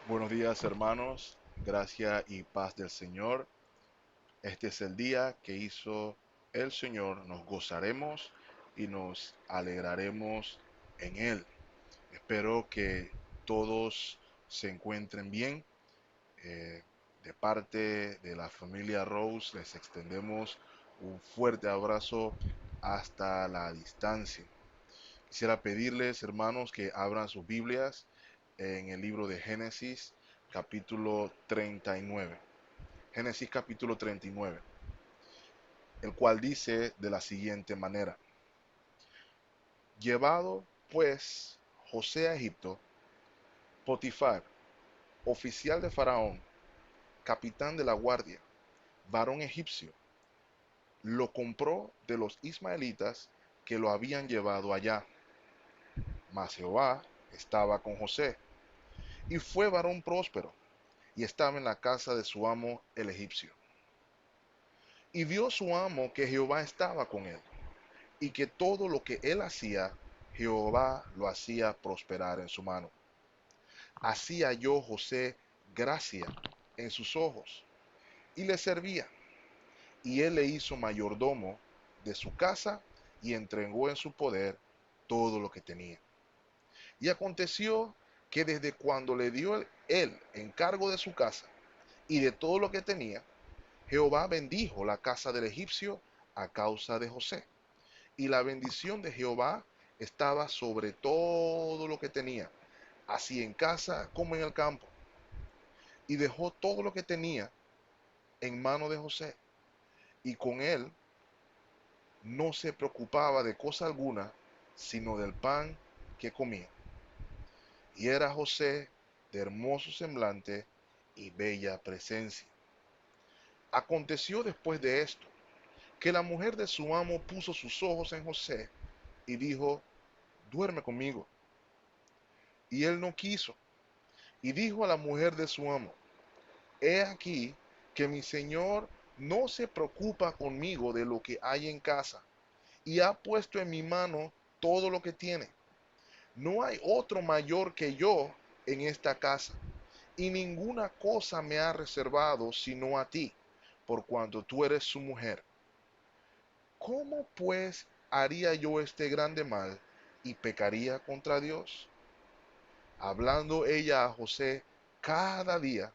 Buenos días, hermanos, gracia y paz del Señor. Este es el día que hizo el Señor. Nos gozaremos y nos alegraremos en Él. Espero que todos se encuentren bien. Eh, de parte de la familia Rose les extendemos un fuerte abrazo hasta la distancia. Quisiera pedirles, hermanos, que abran sus Biblias en el libro de Génesis, capítulo 39. Génesis capítulo 39, el cual dice de la siguiente manera: Llevado pues José a Egipto, Potifar, oficial de Faraón, capitán de la guardia, varón egipcio, lo compró de los ismaelitas que lo habían llevado allá. Mas Jehová estaba con José, y fue varón próspero, y estaba en la casa de su amo el egipcio. Y vio su amo que Jehová estaba con él, y que todo lo que él hacía, Jehová lo hacía prosperar en su mano. Así halló José gracia en sus ojos, y le servía, y él le hizo mayordomo de su casa, y entregó en su poder todo lo que tenía. Y aconteció que desde cuando le dio él encargo de su casa y de todo lo que tenía, Jehová bendijo la casa del egipcio a causa de José. Y la bendición de Jehová estaba sobre todo lo que tenía, así en casa como en el campo. Y dejó todo lo que tenía en mano de José, y con él no se preocupaba de cosa alguna, sino del pan que comía. Y era José de hermoso semblante y bella presencia. Aconteció después de esto, que la mujer de su amo puso sus ojos en José y dijo: duerme conmigo. Y él no quiso. Y dijo a la mujer de su amo: he aquí que mi señor no se preocupa conmigo de lo que hay en casa, y ha puesto en mi mano todo lo que tiene. No hay otro mayor que yo en esta casa, y ninguna cosa me ha reservado sino a ti, por cuanto tú eres su mujer. ¿Cómo pues haría yo este grande mal y pecaría contra Dios? Hablando ella a José cada día,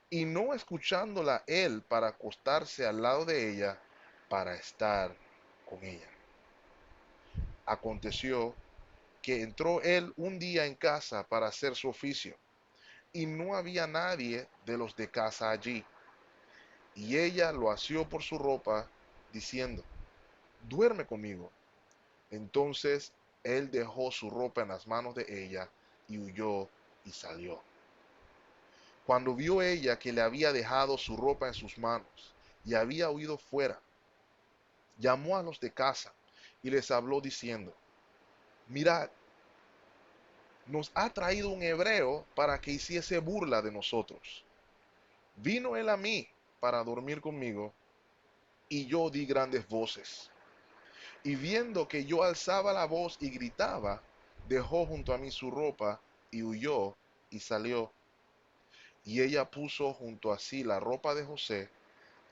y no escuchándola él para acostarse al lado de ella para estar con ella. Aconteció que entró él un día en casa para hacer su oficio, y no había nadie de los de casa allí. Y ella lo asió por su ropa, diciendo: duerme conmigo. Entonces él dejó su ropa en las manos de ella, y huyó y salió. Cuando vio ella que le había dejado su ropa en sus manos y había huido fuera, llamó a los de casa y les habló diciendo: mirad, nos ha traído un hebreo para que hiciese burla de nosotros. Vino él a mí para dormir conmigo, y yo di grandes voces. Y viendo que yo alzaba la voz y gritaba, dejó junto a mí su ropa y huyó y salió. Y ella puso junto a sí la ropa de José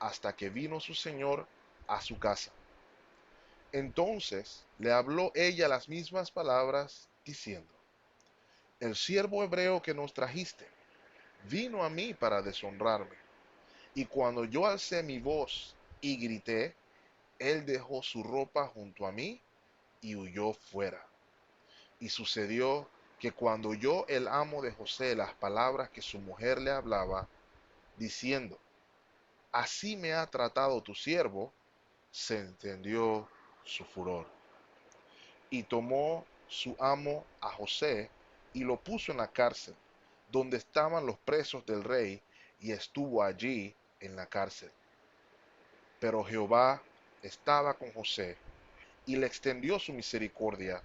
hasta que vino su señor a su casa. Entonces le habló ella las mismas palabras, diciendo: el siervo hebreo que nos trajiste vino a mí para deshonrarme. Y cuando yo alcé mi voz y grité, él dejó su ropa junto a mí y huyó fuera. Y sucedió que cuando oyó el amo de José las palabras que su mujer le hablaba, diciendo: así me ha tratado tu siervo, se encendió su furor. Y tomó su amo a José y lo puso en la cárcel, donde estaban los presos del rey, y estuvo allí en la cárcel. Pero Jehová estaba con José, y le extendió su misericordia,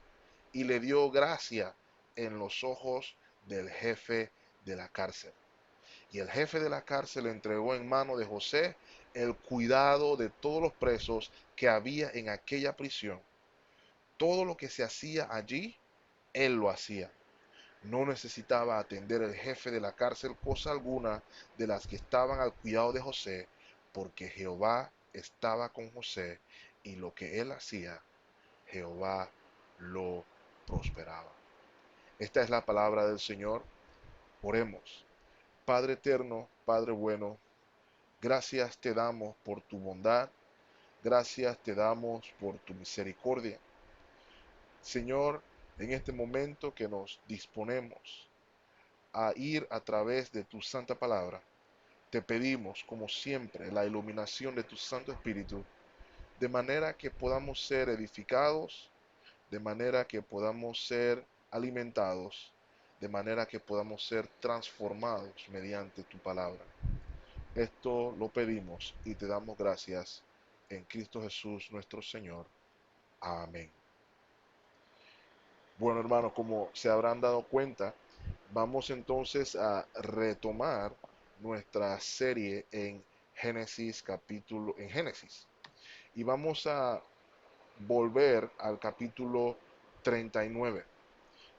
y le dio gracia en los ojos del jefe de la cárcel. Y el jefe de la cárcel entregó en mano de José el cuidado de todos los presos que había en aquella prisión. Todo lo que se hacía allí, él lo hacía. No necesitaba atender el jefe de la cárcel cosa alguna de las que estaban al cuidado de José, porque Jehová estaba con José y lo que él hacía, Jehová lo prosperaba. Esta es la palabra del Señor. Oremos. Padre eterno, Padre bueno, gracias te damos por tu bondad, gracias te damos por tu misericordia. Señor, en este momento que nos disponemos a ir a través de tu santa palabra, te pedimos, como siempre, la iluminación de tu Santo Espíritu, de manera que podamos ser edificados, de manera que podamos ser alimentados, de manera que podamos ser transformados mediante tu palabra. Esto lo pedimos y te damos gracias en Cristo Jesús nuestro Señor. Amén. Bueno, hermanos, como se habrán dado cuenta, vamos entonces a retomar nuestra serie en Génesis y vamos a volver al capítulo 39.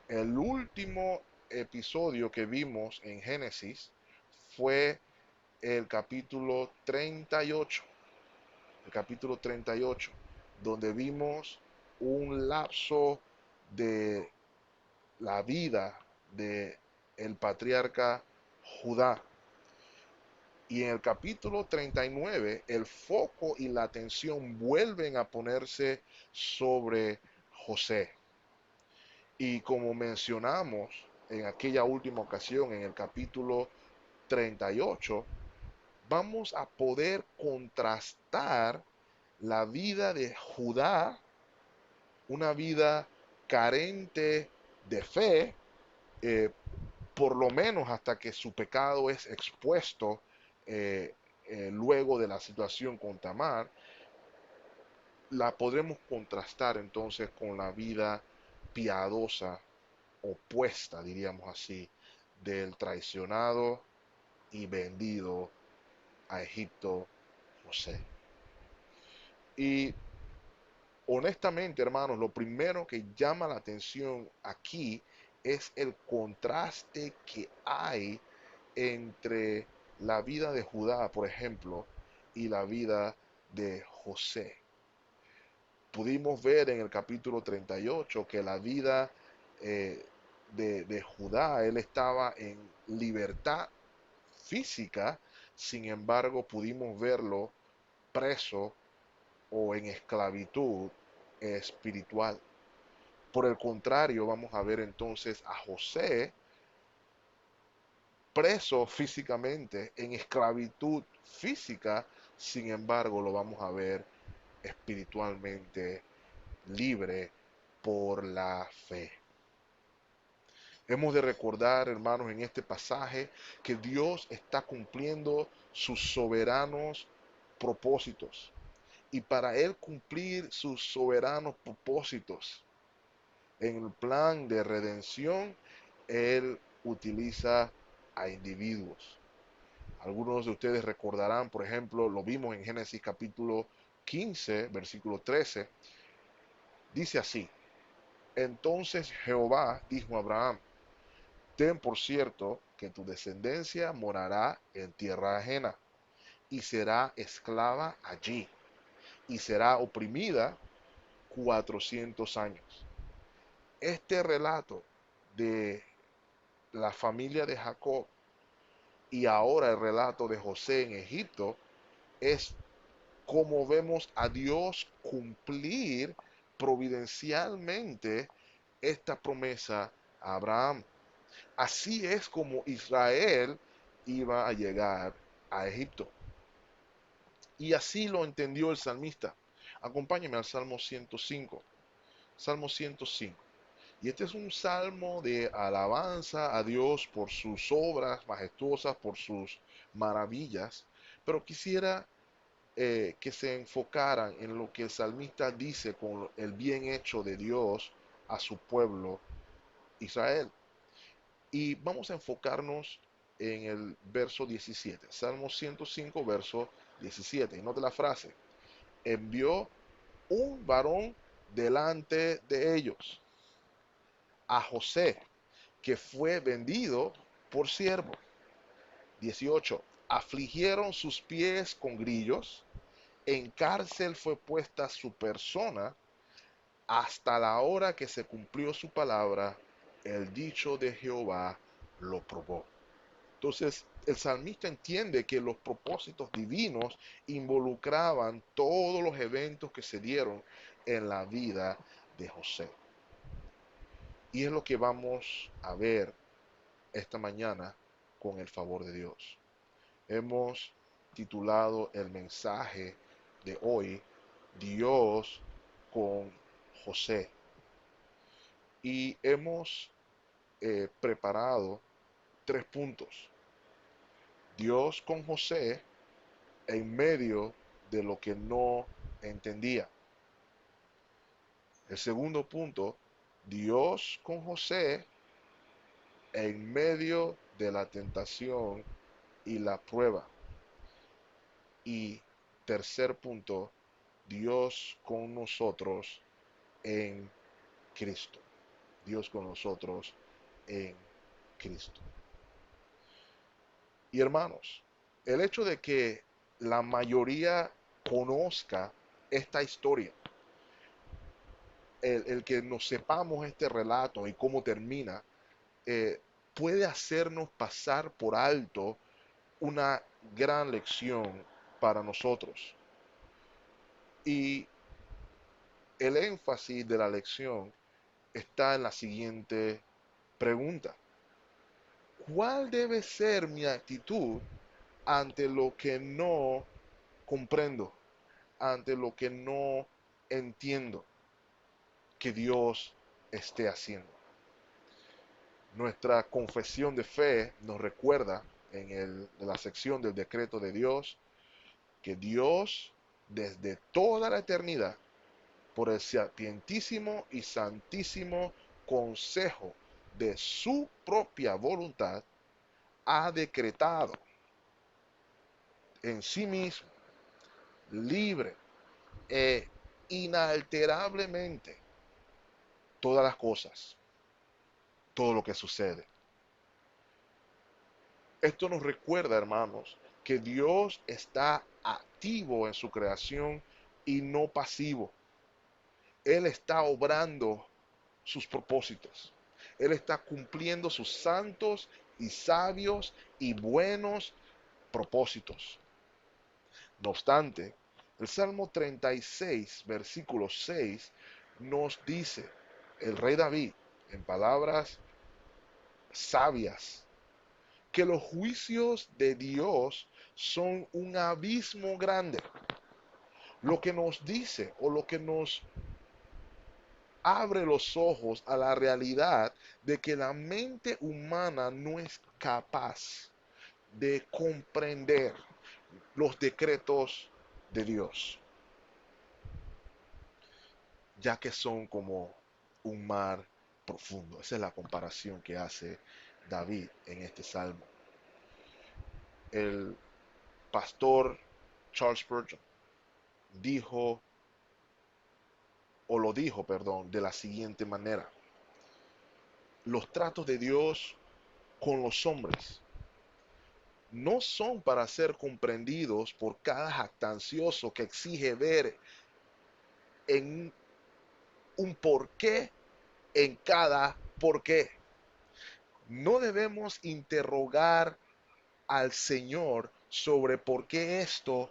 El último episodio que vimos en Génesis fue el capítulo 38, el capítulo 38, donde vimos un lapso de la vida de el patriarca Judá. Y en el capítulo 39, el foco y la atención vuelven a ponerse sobre José. Y como mencionamos en aquella última ocasión, en el capítulo 38, vamos a poder contrastar la vida de Judá, una vida carente de fe, eh, por lo menos hasta que su pecado es expuesto luego de la situación con Tamar, la podremos contrastar entonces con la vida piadosa, opuesta, diríamos así, del traicionado y vendido a Egipto José. Y honestamente, hermanos, lo primero que llama la atención aquí es el contraste que hay entre la vida de Judá, por ejemplo, y la vida de José. Pudimos ver en el capítulo 38 que la vida eh, de Judá, él estaba en libertad física, sin embargo pudimos verlo preso o en esclavitud espiritual. Por el contrario, vamos a ver entonces a José preso físicamente, en esclavitud física, sin embargo lo vamos a ver espiritualmente libre por la fe. Hemos de recordar, hermanos, en este pasaje que Dios está cumpliendo sus soberanos propósitos. Y para Él cumplir sus soberanos propósitos en el plan de redención, Él utiliza a individuos. Algunos de ustedes recordarán, por ejemplo, lo vimos en Génesis capítulo 15, versículo 13. Dice así: entonces Jehová dijo a Abraham: ten por cierto que tu descendencia morará en tierra ajena y será esclava allí y será oprimida 400 años. Este relato de la familia de Jacob y ahora el relato de José en Egipto es como vemos a Dios cumplir providencialmente esta promesa a Abraham. Así es como Israel iba a llegar a Egipto. Y así lo entendió el salmista. Acompáñame al Salmo 105. Salmo 105. Y este es un salmo de alabanza a Dios por sus obras majestuosas, por sus maravillas. Pero quisiera que se enfocaran en lo que el salmista dice con el bien hecho de Dios a su pueblo Israel. Y vamos a enfocarnos en el verso 17, Salmo 105, verso 17. Y note la frase: envió un varón delante de ellos, a José, que fue vendido por siervo. 18. Afligieron sus pies con grillos, en cárcel fue puesta su persona, hasta la hora que se cumplió su palabra, el dicho de Jehová lo probó. Entonces, el salmista entiende que los propósitos divinos involucraban todos los eventos que se dieron en la vida de José. Y es lo que vamos a ver esta mañana con el favor de Dios. Hemos titulado el mensaje de hoy, Dios con José. Y hemos preparado 3 puntos. Dios con José en medio de lo que no entendía. El segundo punto, Dios con José en medio de la tentación y la prueba. Y tercer punto, Dios con nosotros en Cristo. Dios con nosotros en Cristo. Y hermanos, el hecho de que la mayoría conozca esta historia, el que nos sepamos este relato y cómo termina, puede hacernos pasar por alto una gran lección para nosotros. Y el énfasis de la lección está en la siguiente pregunta. ¿Cuál debe ser mi actitud ante lo que no comprendo, ante lo que no entiendo que Dios esté haciendo? Nuestra confesión de fe nos recuerda en la sección del decreto de Dios que Dios desde toda la eternidad, por el sapientísimo y santísimo consejo de su propia voluntad, ha decretado en sí mismo, libre e inalterablemente, todas las cosas, todo lo que sucede. Esto nos recuerda, hermanos, que Dios está activo en su creación y no pasivo. Él está obrando sus propósitos. Él está cumpliendo sus santos y sabios y buenos propósitos. No obstante, el Salmo 36, versículo 6, nos dice el rey David, en palabras sabias, que los juicios de Dios son un abismo grande. Lo que nos dice o lo que nos abre los ojos a la realidad de que la mente humana no es capaz de comprender los decretos de Dios, ya que son como un mar profundo. Esa es la comparación que hace David en este salmo. El pastor Charles Spurgeon dijo, o lo dijo, perdón, de la siguiente manera: los tratos de Dios con los hombres no son para ser comprendidos por cada jactancioso que exige ver en un porqué en cada porqué. No debemos interrogar al Señor sobre por qué esto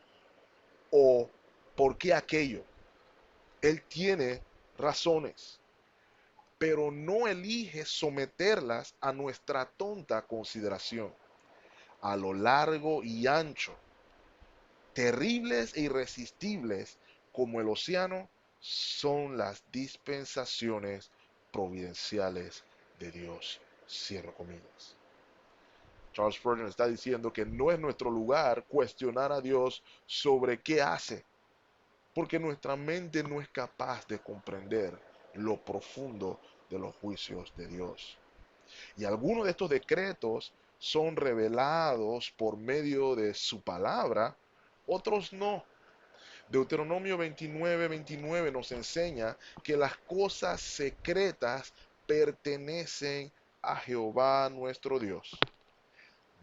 o por qué aquello. Él tiene razones, pero no elige someterlas a nuestra tonta consideración. A lo largo y ancho, terribles e irresistibles como el océano, son las dispensaciones providenciales de Dios. Cierro comillas. Charles Spurgeon está diciendo que no es nuestro lugar cuestionar a Dios sobre qué hace, porque nuestra mente no es capaz de comprender lo profundo de los juicios de Dios. Y algunos de estos decretos son revelados por medio de su palabra, otros no. Deuteronomio 29:29 nos enseña que las cosas secretas pertenecen a Jehová nuestro Dios,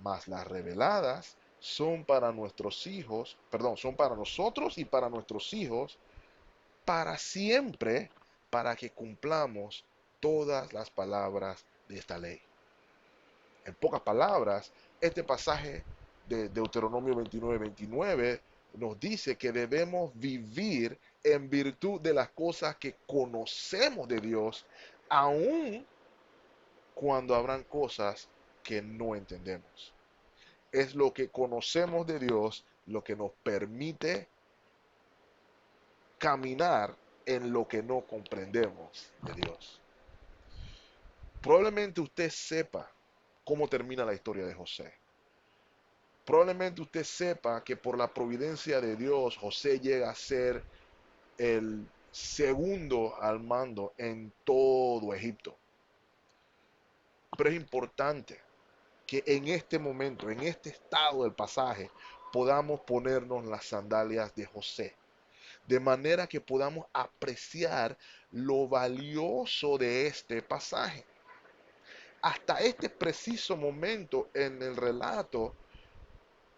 mas las reveladas son para nuestros hijos, perdón, son para nosotros y para nuestros hijos, para siempre, para que cumplamos todas las palabras de esta ley. En pocas palabras, este pasaje de Deuteronomio 29:29 nos dice que debemos vivir en virtud de las cosas que conocemos de Dios, aun cuando habrán cosas que no entendemos. Es lo que conocemos de Dios lo que nos permite caminar en lo que no comprendemos de Dios. Probablemente usted sepa cómo termina la historia de José. Probablemente usted sepa que por la providencia de Dios, José llega a ser el segundo al mando en todo Egipto. Pero es importante que en este momento, en este estado del pasaje, podamos ponernos las sandalias de José, de manera que podamos apreciar lo valioso de este pasaje. Hasta este preciso momento en el relato,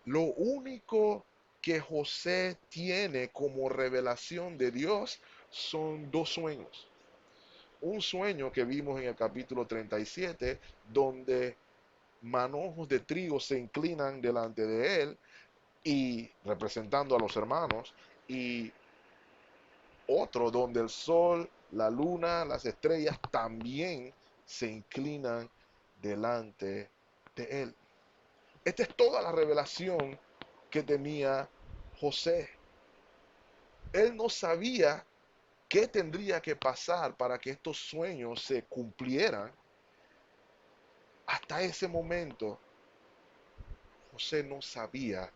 lo único que José tiene como revelación de Dios son dos sueños. Un sueño que vimos en el capítulo 37, donde manojos de trigo se inclinan delante de él y representando a los hermanos, y otro donde el sol, la luna, las estrellas también se inclinan delante de él. Esta es toda la revelación que tenía José. Él no sabía qué tendría que pasar para que estos sueños se cumplieran. Hasta ese momento, José no sabía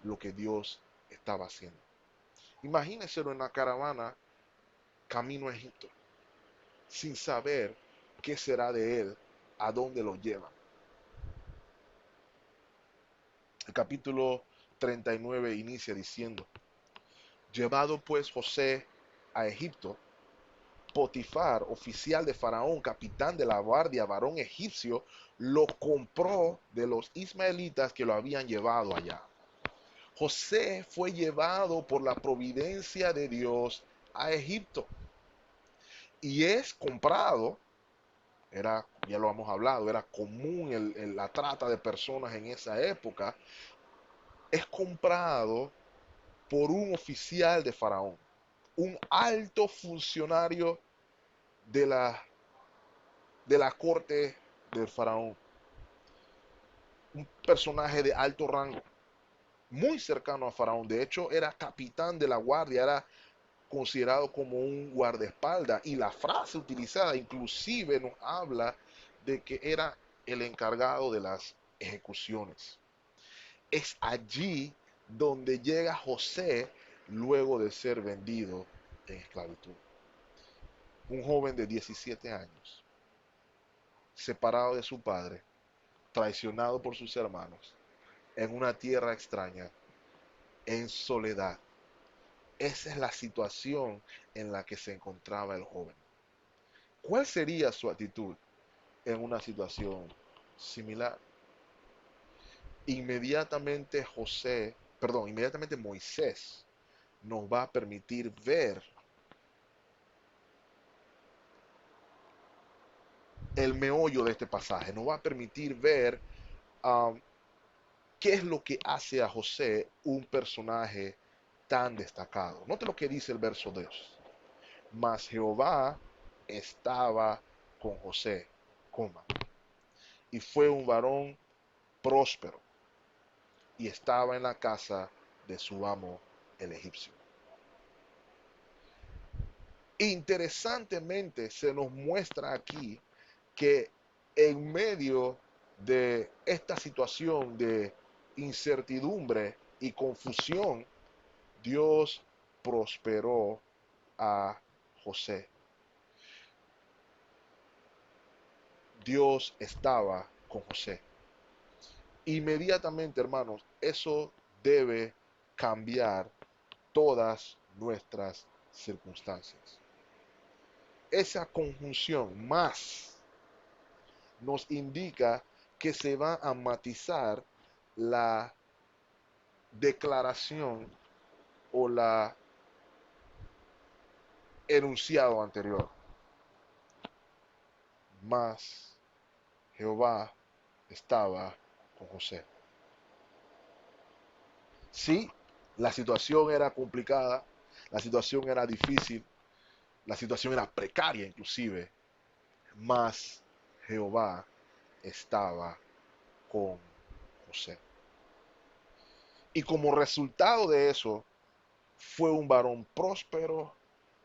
lo que Dios estaba haciendo. Imagínenselo en la caravana camino a Egipto, sin saber qué será de él, a dónde lo llevan. El capítulo 39 inicia diciendo: llevado pues José a Egipto, Potifar, oficial de Faraón, capitán de la guardia, varón egipcio, lo compró de los ismaelitas que lo habían llevado allá. José fue llevado por la providencia de Dios a Egipto y es comprado. Ya lo hemos hablado, era común la trata de personas en esa época. Es comprado por un oficial de Faraón, un alto funcionario de la corte del Faraón, un personaje de alto rango, muy cercano a Faraón. De hecho, era capitán de la guardia, era considerado como un guardaespaldas, y la frase utilizada inclusive nos habla de que era el encargado de las ejecuciones. Es allí donde llega José luego de ser vendido en esclavitud. Un joven de 17 años, separado de su padre, traicionado por sus hermanos, en una tierra extraña, en soledad. Esa es la situación en la que se encontraba el joven. ¿Cuál sería su actitud en una situación similar? Inmediatamente Moisés nos va a permitir ver el meollo de este pasaje, nos va a permitir ver um, qué es lo que hace a José un personaje tan destacado. Note lo que dice el verso 2. Mas Jehová estaba con José, coma, y fue un varón próspero, y estaba en la casa de su amo el egipcio. Interesantemente se nos muestra aquí que en medio de esta situación de incertidumbre y confusión, Dios prosperó a José. Dios estaba con José. Inmediatamente, hermanos, eso debe cambiar todas nuestras circunstancias. Esa conjunción más nos indica que se va a matizar la declaración o la enunciado anterior. Mas Jehová estaba con José. Sí, la situación era complicada, la situación era difícil, la situación era precaria inclusive, mas Jehová estaba con José. Y como resultado de eso, fue un varón próspero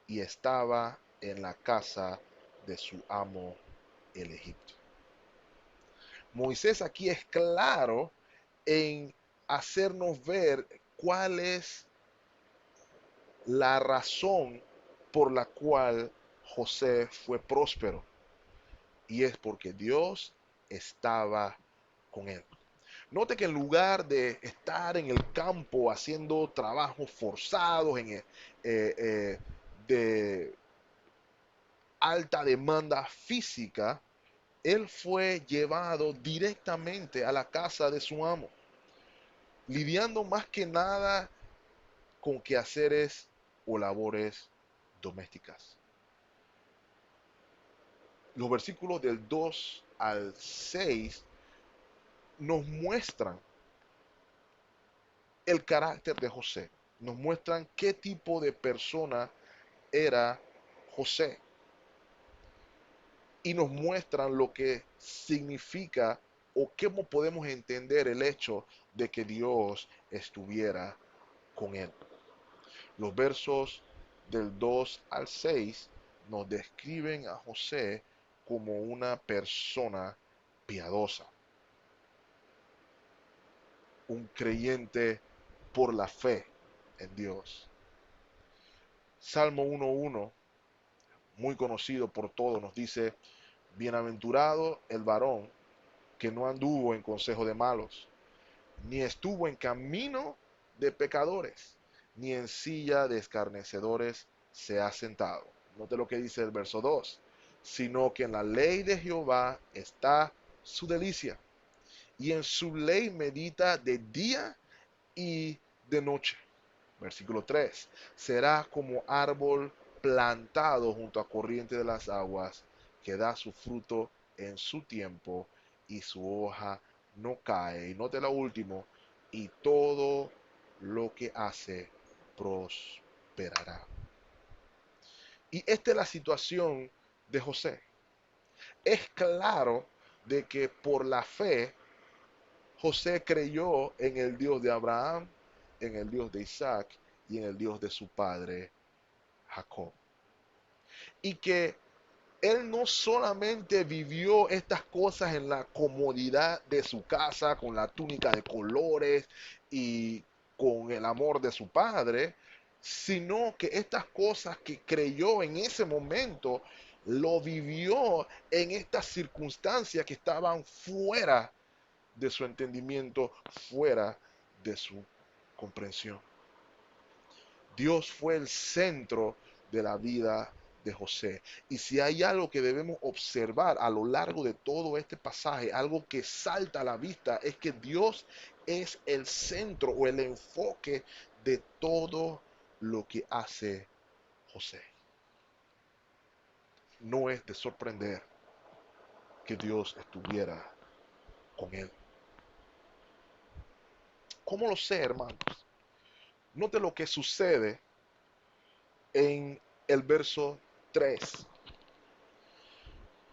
y estaba en la casa de su amo el Egipto. Moisés aquí es claro en hacernos ver cuál es la razón por la cual José fue próspero. Y es porque Dios estaba con él. Note que en lugar de estar en el campo haciendo trabajos forzados, eh, de alta demanda física, él fue llevado directamente a la casa de su amo, lidiando más que nada con quehaceres o labores domésticas. Los versículos del 2 al 6 nos muestran el carácter de José, nos muestran qué tipo de persona era José y nos muestran lo que significa o cómo podemos entender el hecho de que Dios estuviera con él. Los versos del 2 al 6 nos describen a José como una persona piadosa, un creyente por la fe en Dios. Salmo 1:1, muy conocido por todos, nos dice: bienaventurado el varón que no anduvo en consejo de malos, ni estuvo en camino de pecadores, ni en silla de escarnecedores se ha sentado. Note lo que dice el verso 2, sino que en la ley de Jehová está su delicia, y en su ley medita de día y de noche. Versículo 3, será como árbol plantado junto a corriente de las aguas, que da su fruto en su tiempo y su hoja no cae. Y note lo último, y todo lo que hace prosperará. Y esta es la situación de José. Es claro de que por la fe José creyó en el Dios de Abraham, en el Dios de Isaac y en el Dios de su padre Jacob. Y que él no solamente vivió estas cosas en la comodidad de su casa, con la túnica de colores y con el amor de su padre, sino que estas cosas que creyó en ese momento, lo vivió en estas circunstancias que estaban fuera de su entendimiento, fuera de su comprensión. Dios fue el centro de la vida de José. Y si hay algo que debemos observar a lo largo de todo este pasaje, algo que salta a la vista, es que Dios es el centro o el enfoque de todo lo que hace José. No es de sorprender que Dios estuviera con él. ¿Cómo lo sé, hermanos? Note lo que sucede en el verso 3.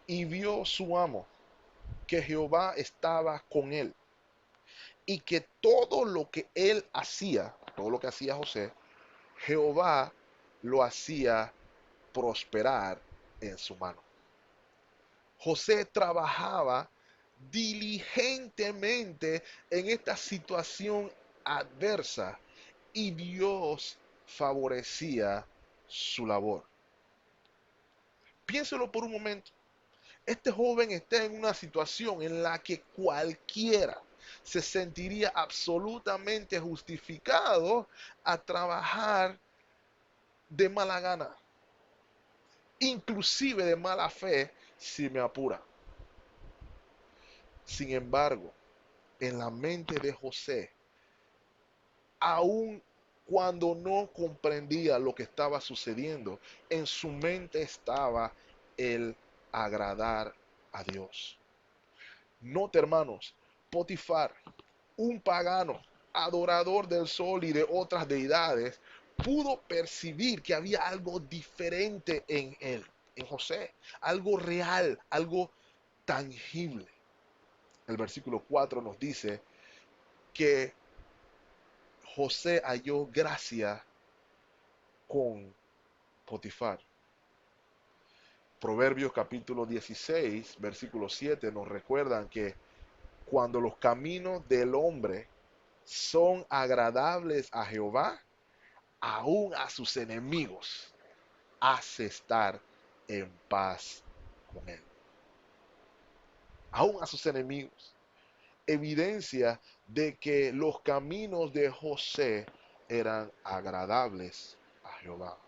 Y vio su amo que Jehová estaba con él y que todo lo que él hacía, todo lo que hacía José, Jehová lo hacía prosperar en su mano. José trabajaba diligentemente en esta situación adversa y Dios favorecía su labor. Piénselo por un momento. Este joven está en una situación en la que cualquiera se sentiría absolutamente justificado a trabajar de mala gana, inclusive de mala fe, si me apura. Sin embargo, en la mente de José, aun cuando no comprendía lo que estaba sucediendo, en su mente estaba el agradar a Dios. Note, hermanos, Potifar, un pagano, adorador del sol y de otras deidades, pudo percibir que había algo diferente en él, en José, algo real, algo tangible. El versículo 4 nos dice que José halló gracia con Potifar. Proverbios capítulo 16, versículo 7 nos recuerdan que cuando los caminos del hombre son agradables a Jehová, aún a sus enemigos hace estar en paz con él. Aún a sus enemigos. Evidencia de que los caminos de José eran agradables a Jehová.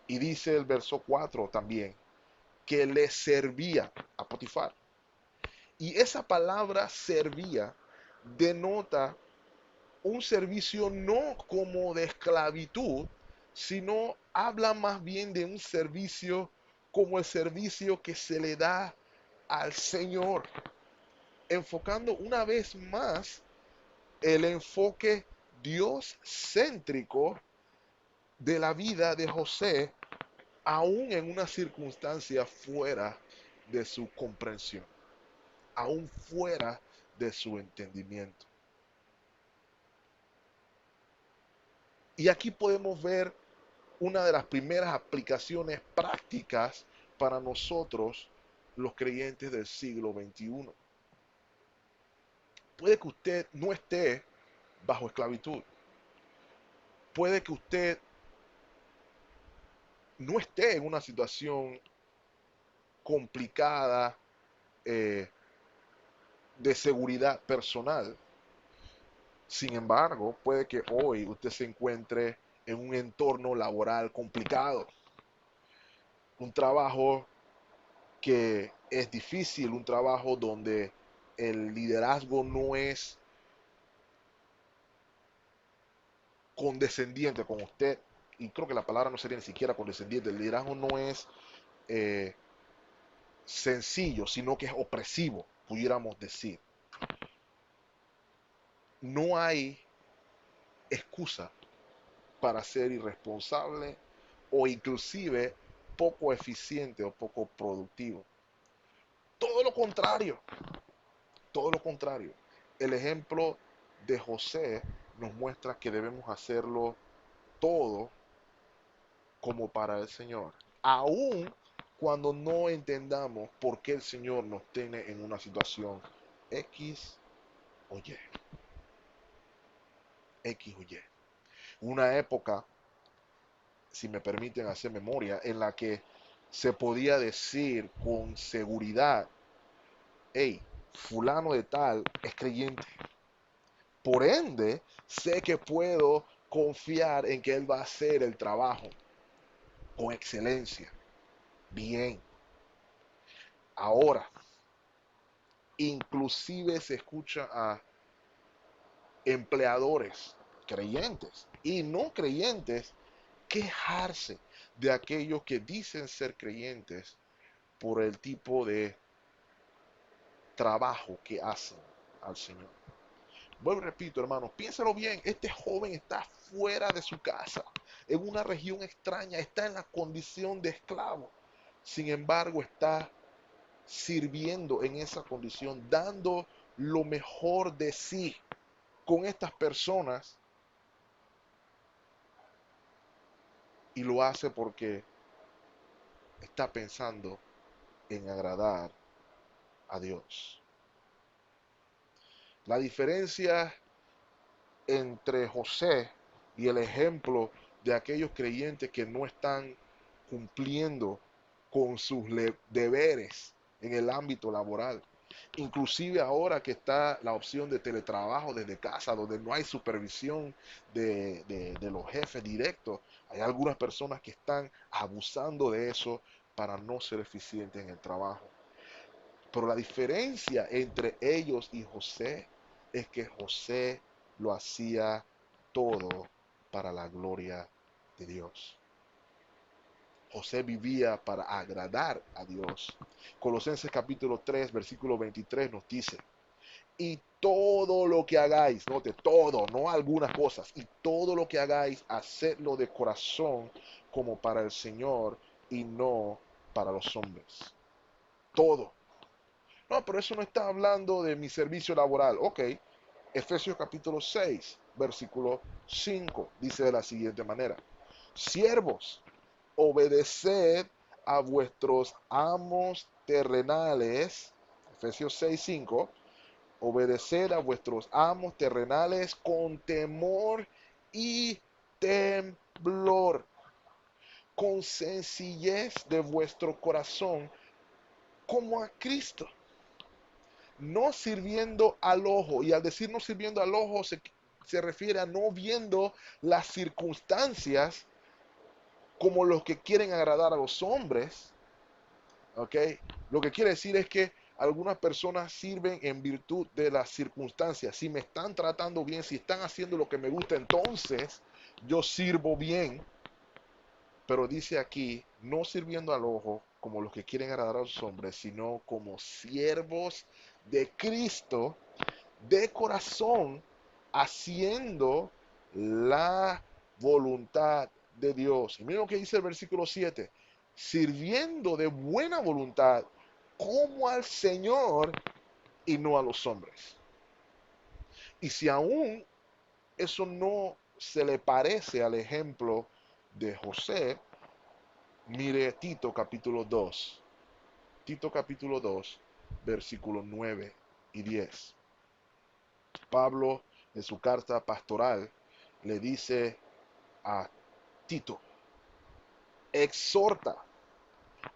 Y dice el verso 4 también, que le servía a Potifar. Y esa palabra servía denota un servicio no como de esclavitud, sino habla más bien de un servicio como el servicio que se le da al Señor, enfocando una vez más el enfoque Dios céntrico de la vida de José, aún en una circunstancia fuera de su comprensión, aún fuera de su entendimiento. Y aquí podemos ver una de las primeras aplicaciones prácticas para nosotros, los creyentes del siglo XXI. Puede que usted no esté bajo esclavitud. Puede que usted no esté en una situación complicada eh, de seguridad personal. Sin embargo, puede que hoy usted se encuentre en un entorno laboral complicado, un trabajo que es difícil, un trabajo donde el liderazgo no es condescendiente con usted, y creo que la palabra no sería ni siquiera condescendiente, el liderazgo no es eh, sencillo, sino que es opresivo, pudiéramos decir. No hay excusa para ser irresponsable o inclusive poco eficiente o poco productivo. Todo lo contrario, todo lo contrario. El ejemplo de José nos muestra que debemos hacerlo todo como para el Señor, aun cuando no entendamos por qué el Señor nos tiene en una situación X o Y. X o Y. Una época, si me permiten hacer memoria, en la que se podía decir con seguridad, hey, fulano de tal es creyente. Por ende, sé que puedo confiar en que él va a hacer el trabajo con excelencia, bien. Ahora, inclusive se escucha a empleadores creyentes y no creyentes quejarse de aquellos que dicen ser creyentes por el tipo de trabajo que hacen al Señor. Vuelvo y repito, hermanos, piénsalo bien, este joven está fuera de su casa, en una región extraña, está en la condición de esclavo. Sin embargo, está sirviendo en esa condición, dando lo mejor de sí con estas personas, y lo hace porque está pensando en agradar a Dios. La diferencia entre José y el ejemplo de aquellos creyentes que no están cumpliendo con sus deberes en el ámbito laboral. Inclusive ahora que está la opción de teletrabajo desde casa, donde no hay supervisión de los jefes directos, hay algunas personas que están abusando de eso para no ser eficientes en el trabajo. Pero la diferencia entre ellos y José es que José lo hacía todo para la gloria de Dios. José vivía para agradar a Dios. Colosenses capítulo 3, versículo 23 nos dice, y todo lo que hagáis, note, todo, no algunas cosas, y todo lo que hagáis, hacedlo de corazón como para el Señor y no para los hombres. Todo. No, pero eso no está hablando de mi servicio laboral. Ok, Efesios capítulo 6, versículo 5, dice de la siguiente manera. Siervos, obedeced a vuestros amos terrenales, Efesios 6, 5, obedeced a vuestros amos terrenales con temor y temblor, con sencillez de vuestro corazón, como a Cristo, no sirviendo al ojo. Y al decir no sirviendo al ojo se refiere a no viendo las circunstancias como los que quieren agradar a los hombres, ¿ok? Lo que quiere decir es que algunas personas sirven en virtud de las circunstancias. Si me están tratando bien, si están haciendo lo que me gusta, entonces yo sirvo bien. Pero dice aquí, no sirviendo al ojo como los que quieren agradar a los hombres, sino como siervos de Cristo, de corazón, haciendo la voluntad de Dios. Y miren lo que dice el versículo 7, sirviendo de buena voluntad como al Señor y no a los hombres. Y si aún eso no se le parece al ejemplo de José, mire Tito capítulo 2. Tito capítulo 2, versículos 9 y 10. Pablo, en su carta pastoral, le dice a Tito, exhorta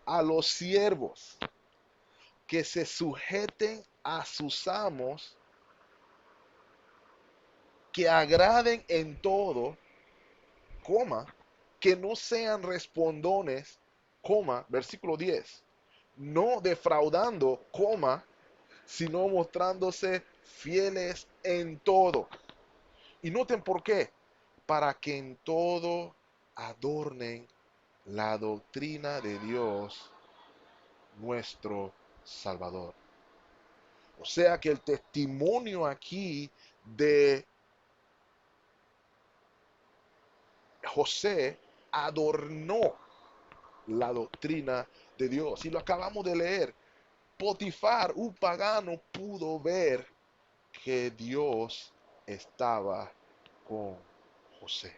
a los siervos que se sujeten a sus amos, que agraden en todo, coma, que no sean respondones, coma, versículo 10, no defraudando, coma, sino mostrándose fieles en todo. Y noten por qué, para que en todo adornen la doctrina de Dios, nuestro Salvador. O sea que el testimonio aquí de José adornó la doctrina de Dios. Y lo acabamos de leer. Potifar, un pagano, pudo ver que Dios estaba con José.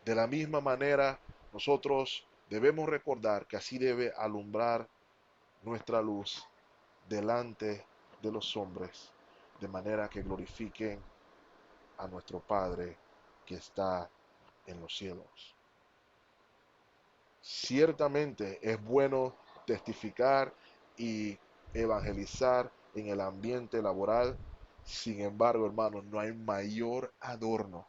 De la misma manera, nosotros debemos recordar que así debe alumbrar nuestra luz delante de los hombres, de manera que glorifiquen a nuestro Padre que está en los cielos. Ciertamente es bueno testificar y evangelizar en el ambiente laboral. Sin embargo, hermanos, no hay mayor adorno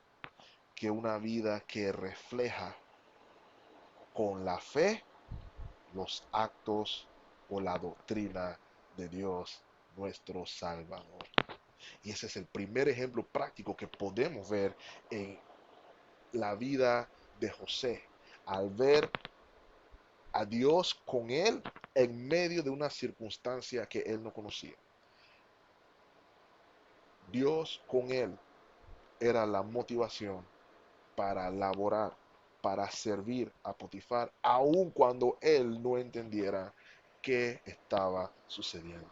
que una vida que refleja con la fe los actos o la doctrina de Dios, nuestro Salvador. Y ese es el primer ejemplo práctico que podemos ver en la vida de José, al ver a Dios con él en medio de una circunstancia que él no conocía. Dios con él era la motivación para laborar, para servir a Potifar, aun cuando él no entendiera qué estaba sucediendo.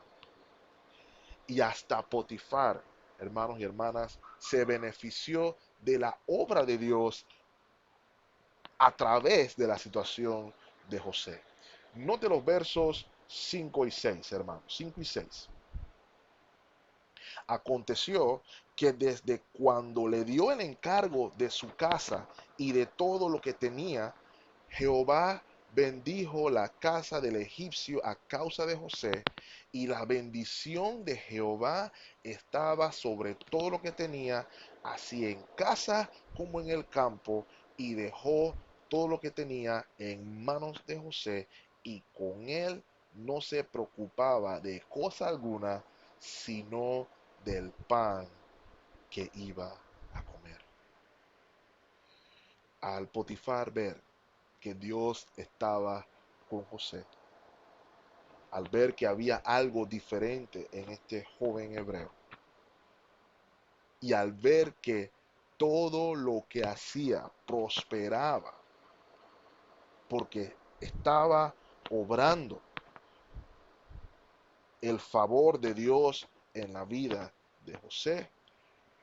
Y hasta Potifar, hermanos y hermanas, se benefició de la obra de Dios a través de la situación de José. Note los versos 5 y 6, hermanos, 5 y 6. Aconteció que desde cuando le dio el encargo de su casa y de todo lo que tenía, Jehová bendijo la casa del egipcio a causa de José, y la bendición de Jehová estaba sobre todo lo que tenía, así en casa como en el campo, y dejó todo lo que tenía en manos de José, y con él no se preocupaba de cosa alguna, sino del pan que iba a comer. Al Potifar ver que Dios estaba con José, al ver que había algo diferente en este joven hebreo, y al ver que todo lo que hacía prosperaba, porque estaba obrando el favor de Dios en la vida de José,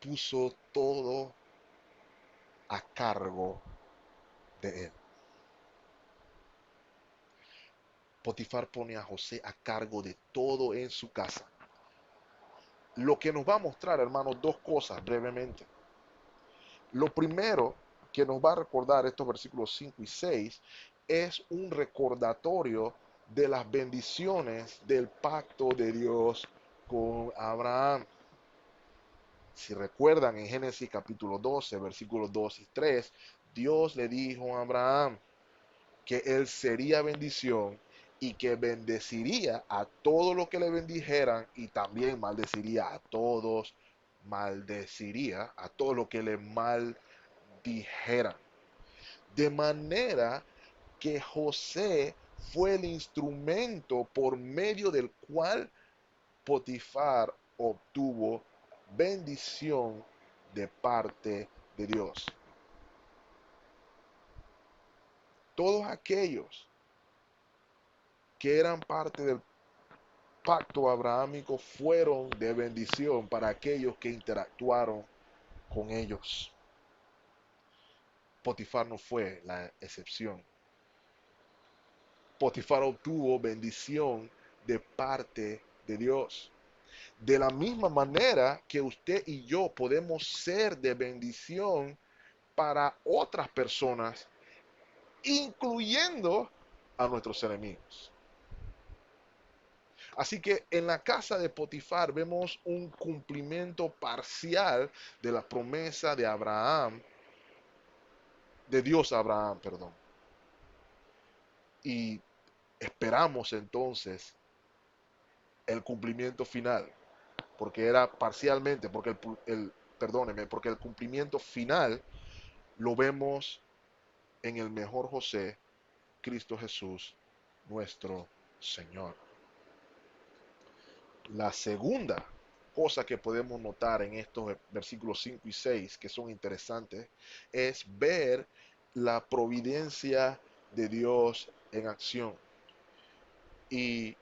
puso todo a cargo de él. Potifar pone a José a cargo de todo en su casa. Lo que nos va a mostrar, hermanos, dos cosas brevemente. Lo primero que nos va a recordar estos versículos 5 y 6 es un recordatorio de las bendiciones del pacto de Dios con Abraham. Si recuerdan en Génesis capítulo 12, versículos 2 y 3, Dios le dijo a Abraham que él sería bendición y que bendeciría a todo lo que le bendijeran y también maldeciría a todos, maldeciría a todo lo que le maldijeran. De manera que José fue el instrumento por medio del cual Potifar obtuvo bendición de parte de Dios. Todos aquellos que eran parte del pacto abrahámico fueron de bendición para aquellos que interactuaron con ellos. Potifar no fue la excepción. Potifar obtuvo bendición de parte de Dios. De la misma manera que usted y yo podemos ser de bendición para otras personas, incluyendo a nuestros enemigos. Así que en la casa de Potifar vemos un cumplimiento parcial de la promesa de Abraham, de Dios a Abraham, perdón. Y esperamos entonces el cumplimiento final, porque era parcialmente, porque perdóneme, porque el cumplimiento final lo vemos en el mejor José, Cristo Jesús, nuestro Señor. La segunda cosa que podemos notar en estos versículos 5 y 6 que son interesantes es ver la providencia de Dios en acción. Y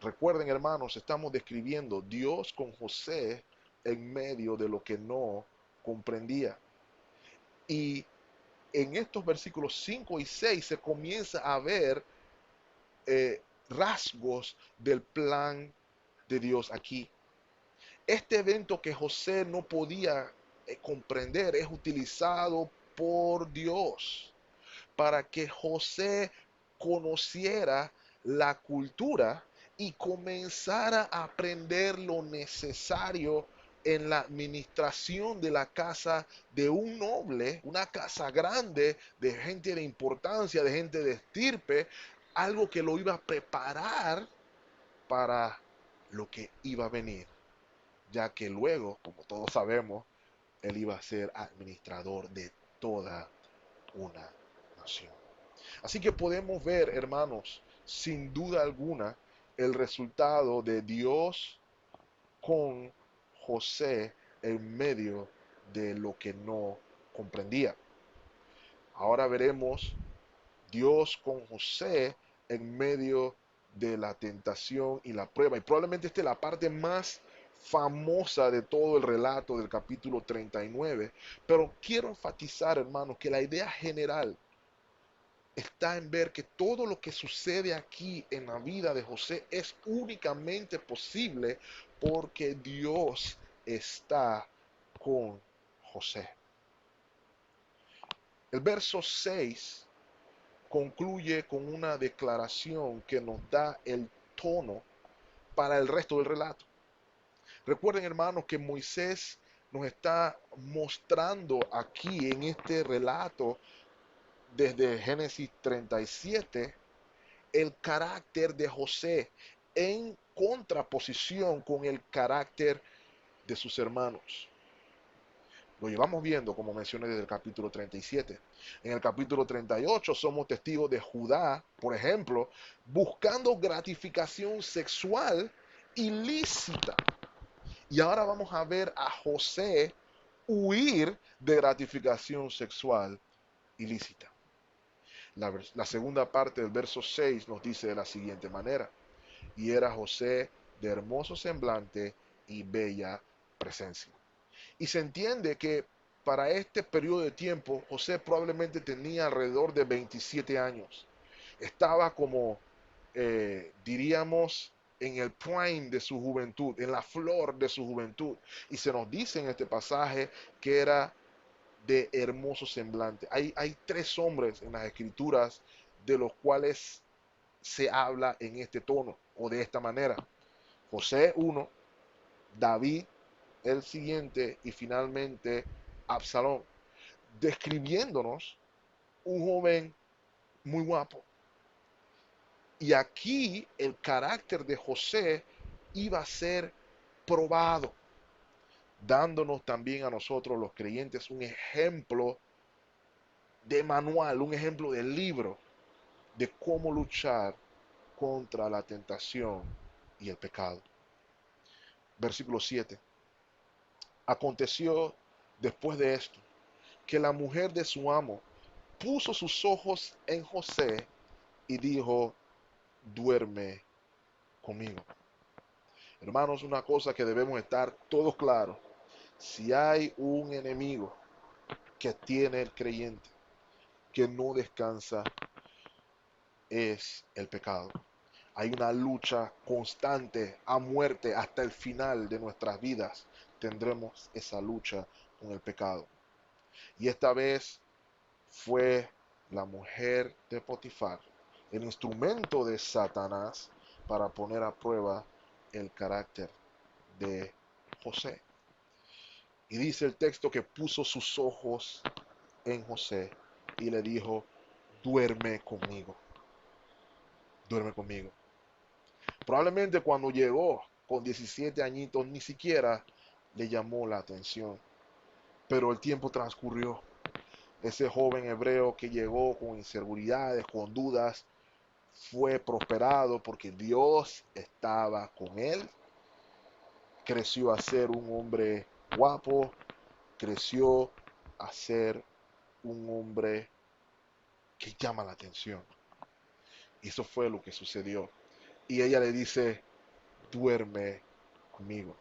recuerden, hermanos, estamos describiendo Dios con José en medio de lo que no comprendía. Y en estos versículos 5 y 6 se comienza a ver rasgos del plan de Dios aquí. Este evento que José no podía comprender es utilizado por Dios para que José conociera la cultura y comenzara a aprender lo necesario en la administración de la casa de un noble, una casa grande, de gente de importancia, de gente de estirpe, algo que lo iba a preparar para lo que iba a venir, ya que luego, como todos sabemos, él iba a ser administrador de toda una nación. Así que podemos ver, hermanos, sin duda alguna, el resultado de Dios con José en medio de lo que no comprendía. Ahora veremos Dios con José en medio de la tentación y la prueba. Y probablemente esta es la parte más famosa de todo el relato del capítulo 39. Pero quiero enfatizar, hermanos, que la idea general está en ver que todo lo que sucede aquí en la vida de José es únicamente posible porque Dios está con José. El verso 6 concluye con una declaración que nos da el tono para el resto del relato. Recuerden, hermanos, que Moisés nos está mostrando aquí en este relato desde Génesis 37 el carácter de José en contraposición con el carácter de sus hermanos. Lo llevamos viendo, como mencioné, desde el capítulo 37. En el capítulo 38 somos testigos de Judá, por ejemplo, buscando gratificación sexual ilícita. Y ahora vamos a ver a José huir de gratificación sexual ilícita. La segunda parte del verso 6 nos dice de la siguiente manera: y era José de hermoso semblante y bella presencia. Y se entiende que para este periodo de tiempo José probablemente tenía alrededor de 27 años. Estaba como, diríamos, en el prime de su juventud, en la flor de su juventud. Y se nos dice en este pasaje que era de hermoso semblante. Hay tres hombres en las escrituras de los cuales se habla en este tono o de esta manera. José uno, David el siguiente y finalmente Absalón, describiéndonos un joven muy guapo. Y aquí el carácter de José iba a ser probado, dándonos también a nosotros los creyentes un ejemplo de manual, un ejemplo de libro de cómo luchar contra la tentación y el pecado. Versículo 7. Aconteció después de esto que la mujer de su amo puso sus ojos en José y dijo: duerme conmigo. Hermanos, una cosa que debemos estar todos claros: si hay un enemigo que tiene el creyente, que no descansa, es el pecado. Hay una lucha constante a muerte hasta el final de nuestras vidas. Tendremos esa lucha con el pecado. Y esta vez fue la mujer de Potifar el instrumento de Satanás para poner a prueba el carácter de José. Y dice el texto que puso sus ojos en José y le dijo: duerme conmigo, duerme conmigo. Probablemente cuando llegó con 17 añitos ni siquiera le llamó la atención, pero el tiempo transcurrió. Ese joven hebreo que llegó con inseguridades, con dudas, fue prosperado porque Dios estaba con él. Creció a ser un hombre guapo, creció a ser un hombre que llama la atención. Y eso fue lo que sucedió. Y ella le dice: duerme conmigo.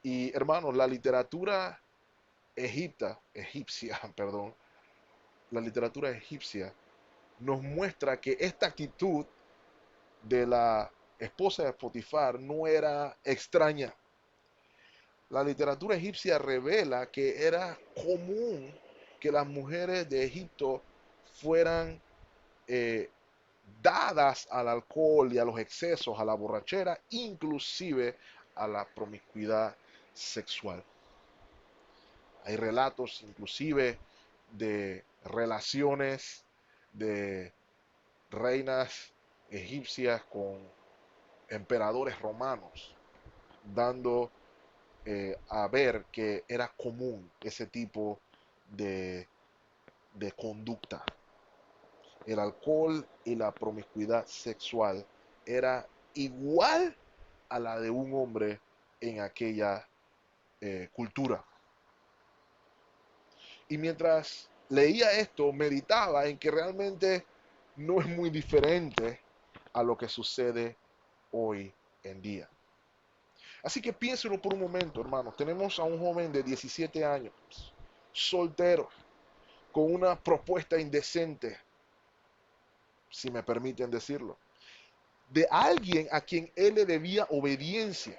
Y hermanos, la literatura egipcia, perdón, la literatura egipcia nos muestra que esta actitud de la esposa de Potifar no era extraña. La literatura egipcia revela que era común que las mujeres de Egipto fueran eh, dadas al alcohol y a los excesos, a la borrachera, inclusive a la promiscuidad sexual. Hay relatos inclusive de relaciones de reinas egipcias con emperadores romanos, dando a ver que era común ese tipo de, de conducta. El alcohol y la promiscuidad sexual era igual a la de un hombre en aquella cultura. Y mientras leía esto, meditaba en que realmente no es muy diferente a lo que sucede hoy en día. Así que piénselo por un momento, hermanos. Tenemos a un joven de 17 años, soltero, con una propuesta indecente, si me permiten decirlo, de alguien a quien él le debía obediencia,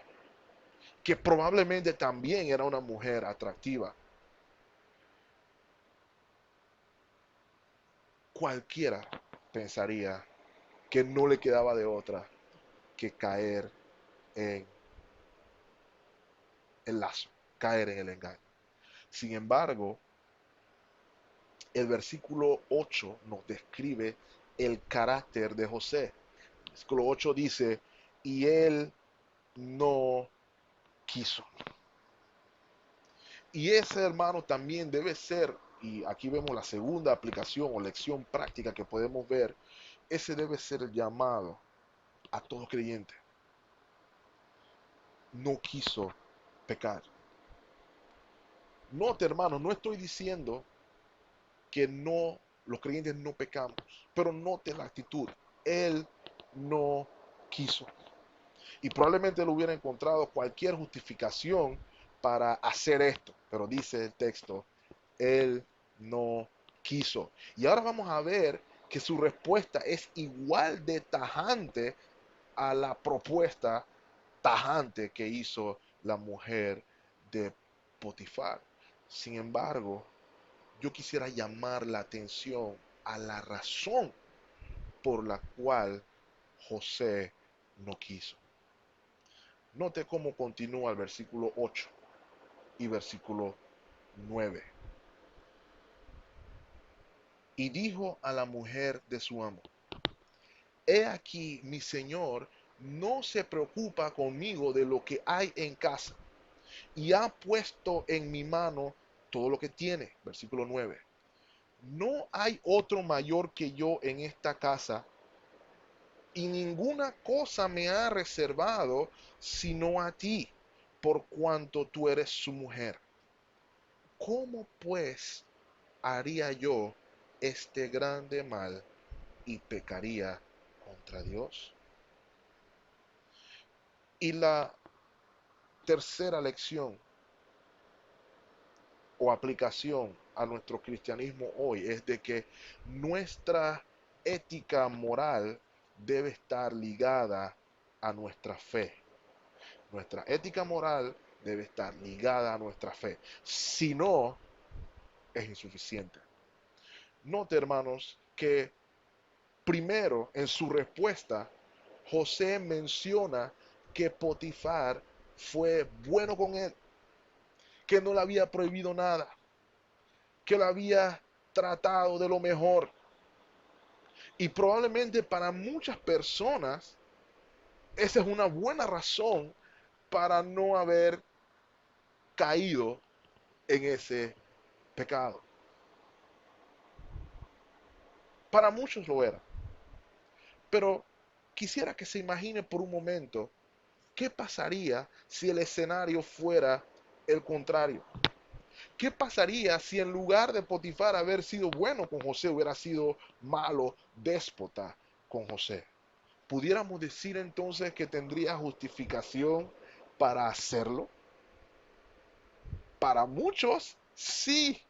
que probablemente también era una mujer atractiva. Cualquiera pensaría que no le quedaba de otra que caer en el lazo, caer en el engaño. Sin embargo, el versículo 8 nos describe el carácter de José. Versículo 8 dice, y él no quiso. Y ese, hermano, también debe ser, y aquí vemos la segunda aplicación o lección práctica que podemos ver, ese debe ser el llamado a todo creyente. No quiso pecar. Note, hermano, no estoy diciendo que no, los creyentes no pecamos, pero note la actitud. Él no quiso. Y probablemente él hubiera encontrado cualquier justificación para hacer esto, pero dice el texto, él no quiso. Y ahora vamos a ver que su respuesta es igual de tajante a la propuesta tajante que hizo la mujer de Potifar. Sin embargo, yo quisiera llamar la atención a la razón por la cual José no quiso. Note cómo continúa el versículo 8 y versículo 9. Y dijo a la mujer de su amo, he aquí mi señor no se preocupa conmigo de lo que hay en casa, y ha puesto en mi mano todo lo que tiene. Versículo 9. No hay otro mayor que yo en esta casa, y ninguna cosa me ha reservado sino a ti, por cuanto tú eres su mujer. ¿Cómo pues haría yo este grande mal y pecaría contra Dios? Y la tercera lección o aplicación a nuestro cristianismo hoy es de que nuestra ética moral debe estar ligada a nuestra fe. Nuestra ética moral debe estar ligada a nuestra fe. Si no, es insuficiente. Note, hermanos, que primero en su respuesta, José menciona que Potifar fue bueno con él, que no le había prohibido nada, que lo había tratado de lo mejor. Y probablemente para muchas personas esa es una buena razón para no haber caído en ese pecado. Para muchos lo era. Pero quisiera que se imagine por un momento qué pasaría si el escenario fuera el contrario. ¿Qué pasaría si en lugar de Potifar haber sido bueno con José, hubiera sido malo, déspota con José? ¿Pudiéramos decir entonces que tendría justificación para hacerlo? Para muchos, sí.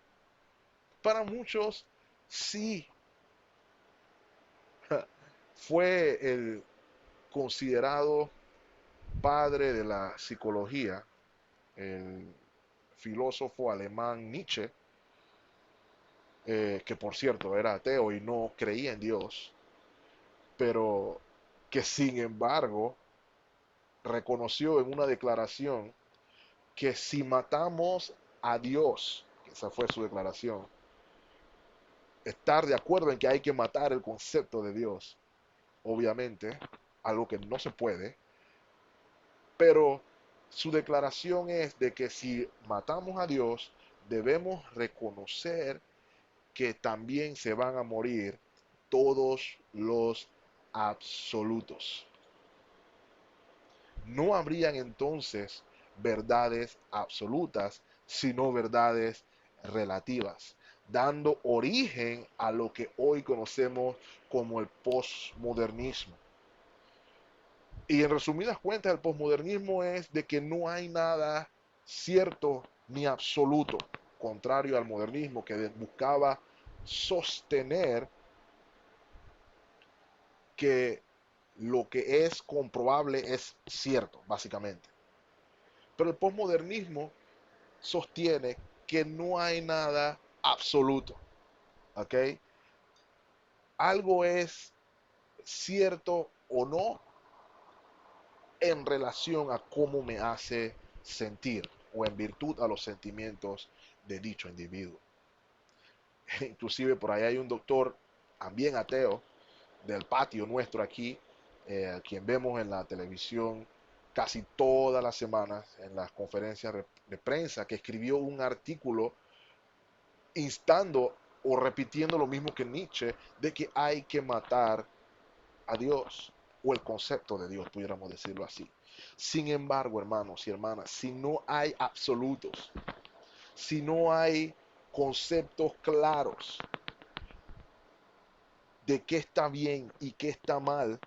Para muchos, sí. Fue el considerado padre de la psicología, el filósofo alemán Nietzsche, que por cierto era ateo y no creía en Dios, pero que sin embargo reconoció en una declaración que si matamos a Dios, esa fue su declaración, estar de acuerdo en que hay que matar el concepto de Dios, obviamente, algo que no se puede, pero su declaración es de que si matamos a Dios, debemos reconocer que también se van a morir todos los absolutos. No habrían entonces verdades absolutas, sino verdades relativas, dando origen a lo que hoy conocemos como el posmodernismo. Y en resumidas cuentas, el posmodernismo es de que no hay nada cierto ni absoluto, contrario al modernismo que buscaba sostener que lo que es comprobable es cierto, básicamente. Pero el posmodernismo sostiene que no hay nada absoluto, ¿ok? Algo es cierto o no en relación a cómo me hace sentir o en virtud a los sentimientos de dicho individuo. Inclusive por ahí hay un doctor, también ateo, del patio nuestro aquí, quien vemos en la televisión casi todas las semanas, en las conferencias de prensa, que escribió un artículo instando o repitiendo lo mismo que Nietzsche, de que hay que matar a Dios, o el concepto de Dios, pudiéramos decirlo así. Sin embargo, hermanos y hermanas, si no hay absolutos, si no hay conceptos claros de qué está bien y qué está mal,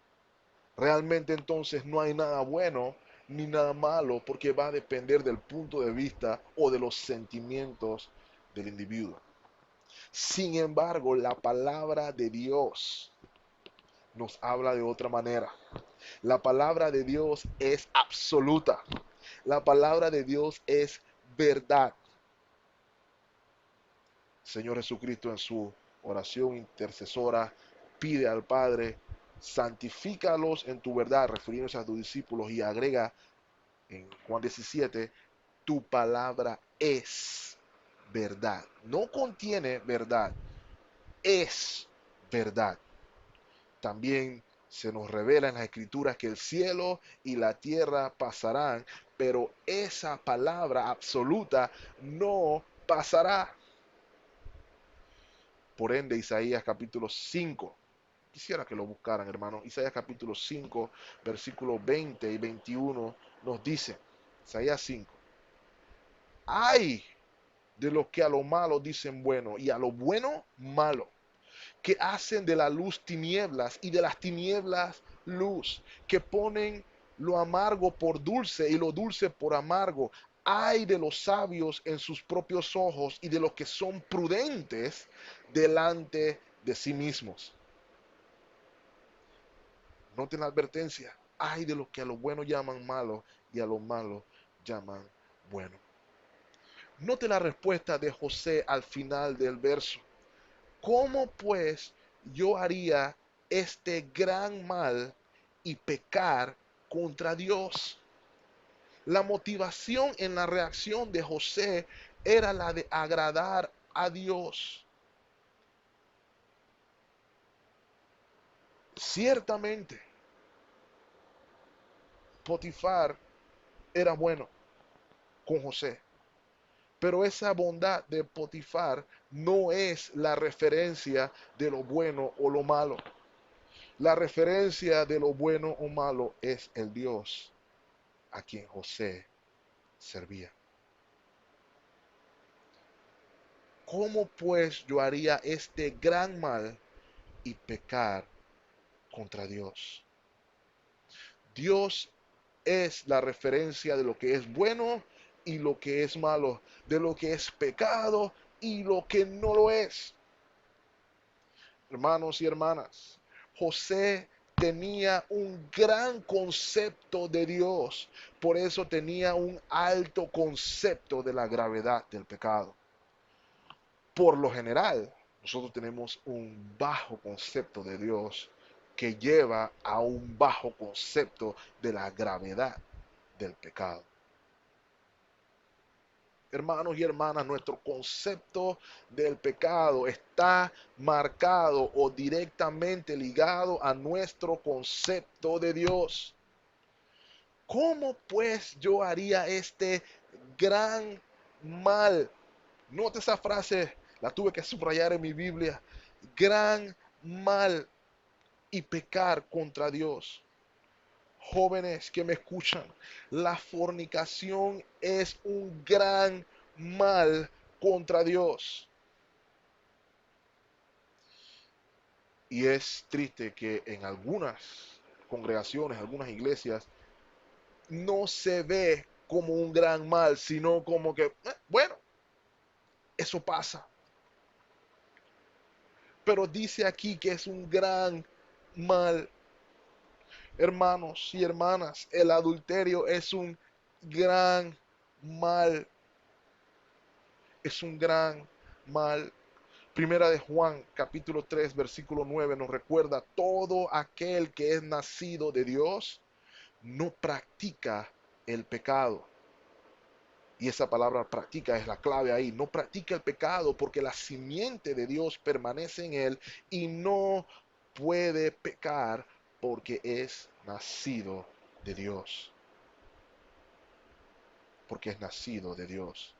realmente entonces no hay nada bueno ni nada malo, porque va a depender del punto de vista o de los sentimientos del individuo. Sin embargo, la palabra de Dios nos habla de otra manera. La palabra de Dios es absoluta. La palabra de Dios es verdad. Señor Jesucristo en su oración intercesora pide al Padre, santifícalos en tu verdad, refiriéndose a tus discípulos, y agrega en Juan 17, tu palabra es verdad. No contiene verdad, es verdad. También se nos revela en las Escrituras que el cielo y la tierra pasarán, pero esa palabra absoluta no pasará. Por ende, Isaías capítulo 5, quisiera que lo buscaran, hermano. Isaías capítulo 5, versículos 20 y 21 nos dice, Isaías 5, ay de los que a lo malo dicen bueno y a lo bueno malo, que hacen de la luz tinieblas y de las tinieblas luz, que ponen lo amargo por dulce y lo dulce por amargo. Ay de los sabios en sus propios ojos y de los que son prudentes delante de sí mismos. Noten la advertencia. Ay de los que a lo bueno llaman malo y a lo malo llaman bueno. Note la respuesta de José al final del verso. ¿Cómo pues yo haría este gran mal y pecar contra Dios? La motivación en la reacción de José era la de agradar a Dios. Ciertamente, Potifar era bueno con José, pero esa bondad de Potifar no es la referencia de lo bueno o lo malo. La referencia de lo bueno o malo es el Dios a quien José servía. ¿Cómo pues yo haría este gran mal y pecar contra Dios? Dios es la referencia de lo que es bueno y lo que es malo, de lo que es pecado y lo que no lo es. Hermanos y hermanas, José tenía un gran concepto de Dios, por eso tenía un alto concepto de la gravedad del pecado. Por lo general, nosotros tenemos un bajo concepto de Dios que lleva a un bajo concepto de la gravedad del pecado. Hermanos y hermanas, nuestro concepto del pecado está marcado o directamente ligado a nuestro concepto de Dios. ¿Cómo pues yo haría este gran mal? Nota esa frase, la tuve que subrayar en mi Biblia. Gran mal y pecar contra Dios. Jóvenes que me escuchan, la fornicación es un gran mal contra Dios. Y es triste que en algunas congregaciones, algunas iglesias, no se ve como un gran mal, sino como que, bueno, eso pasa. Pero dice aquí que es un gran mal. Hermanos y hermanas, el adulterio es un gran mal. Es un gran mal. Primera de Juan, capítulo 3, versículo 9 nos recuerda, todo aquel que es nacido de Dios no practica el pecado. Y esa palabra practica es la clave ahí. No practica el pecado porque la simiente de Dios permanece en él y no puede pecar porque es nacido de Dios. Porque es nacido de Dios.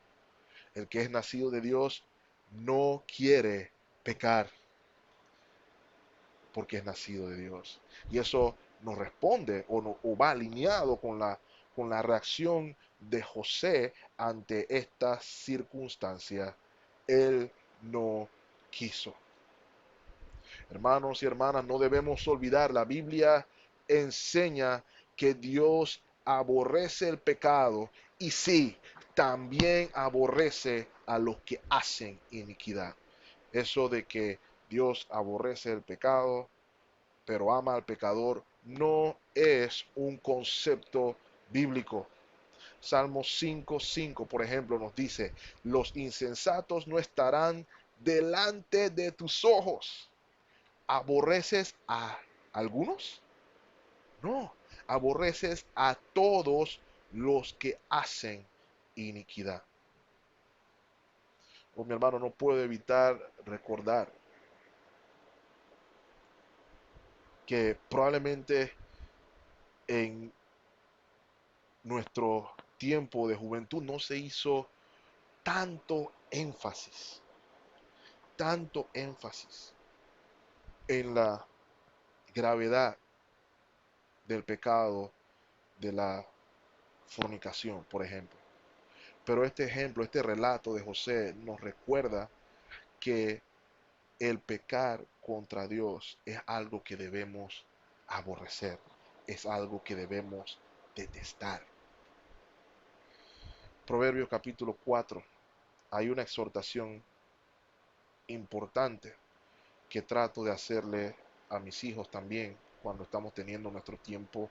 El que es nacido de Dios no quiere pecar porque es nacido de Dios. Y eso nos responde o va alineado con la reacción de José ante esta circunstancia. Él no quiso. Hermanos y hermanas, no debemos olvidar, la Biblia enseña que Dios aborrece el pecado y sí, también aborrece a los que hacen iniquidad. Eso de que Dios aborrece el pecado, pero ama al pecador, no es un concepto bíblico. Salmo 5:5, por ejemplo, nos dice, los insensatos no estarán delante de tus ojos. ¿Aborreces a algunos? No, aborreces a todos los que hacen iniquidad. Oh, mi hermano, no puedo evitar recordar que probablemente en nuestro tiempo de juventud no se hizo tanto énfasis en la gravedad del pecado de la fornicación, por ejemplo. Pero este ejemplo, este relato de José nos recuerda que el pecar contra Dios es algo que debemos aborrecer, es algo que debemos detestar. Proverbios capítulo 4, hay una exhortación importante que trato de hacerle a mis hijos también cuando estamos teniendo nuestro tiempo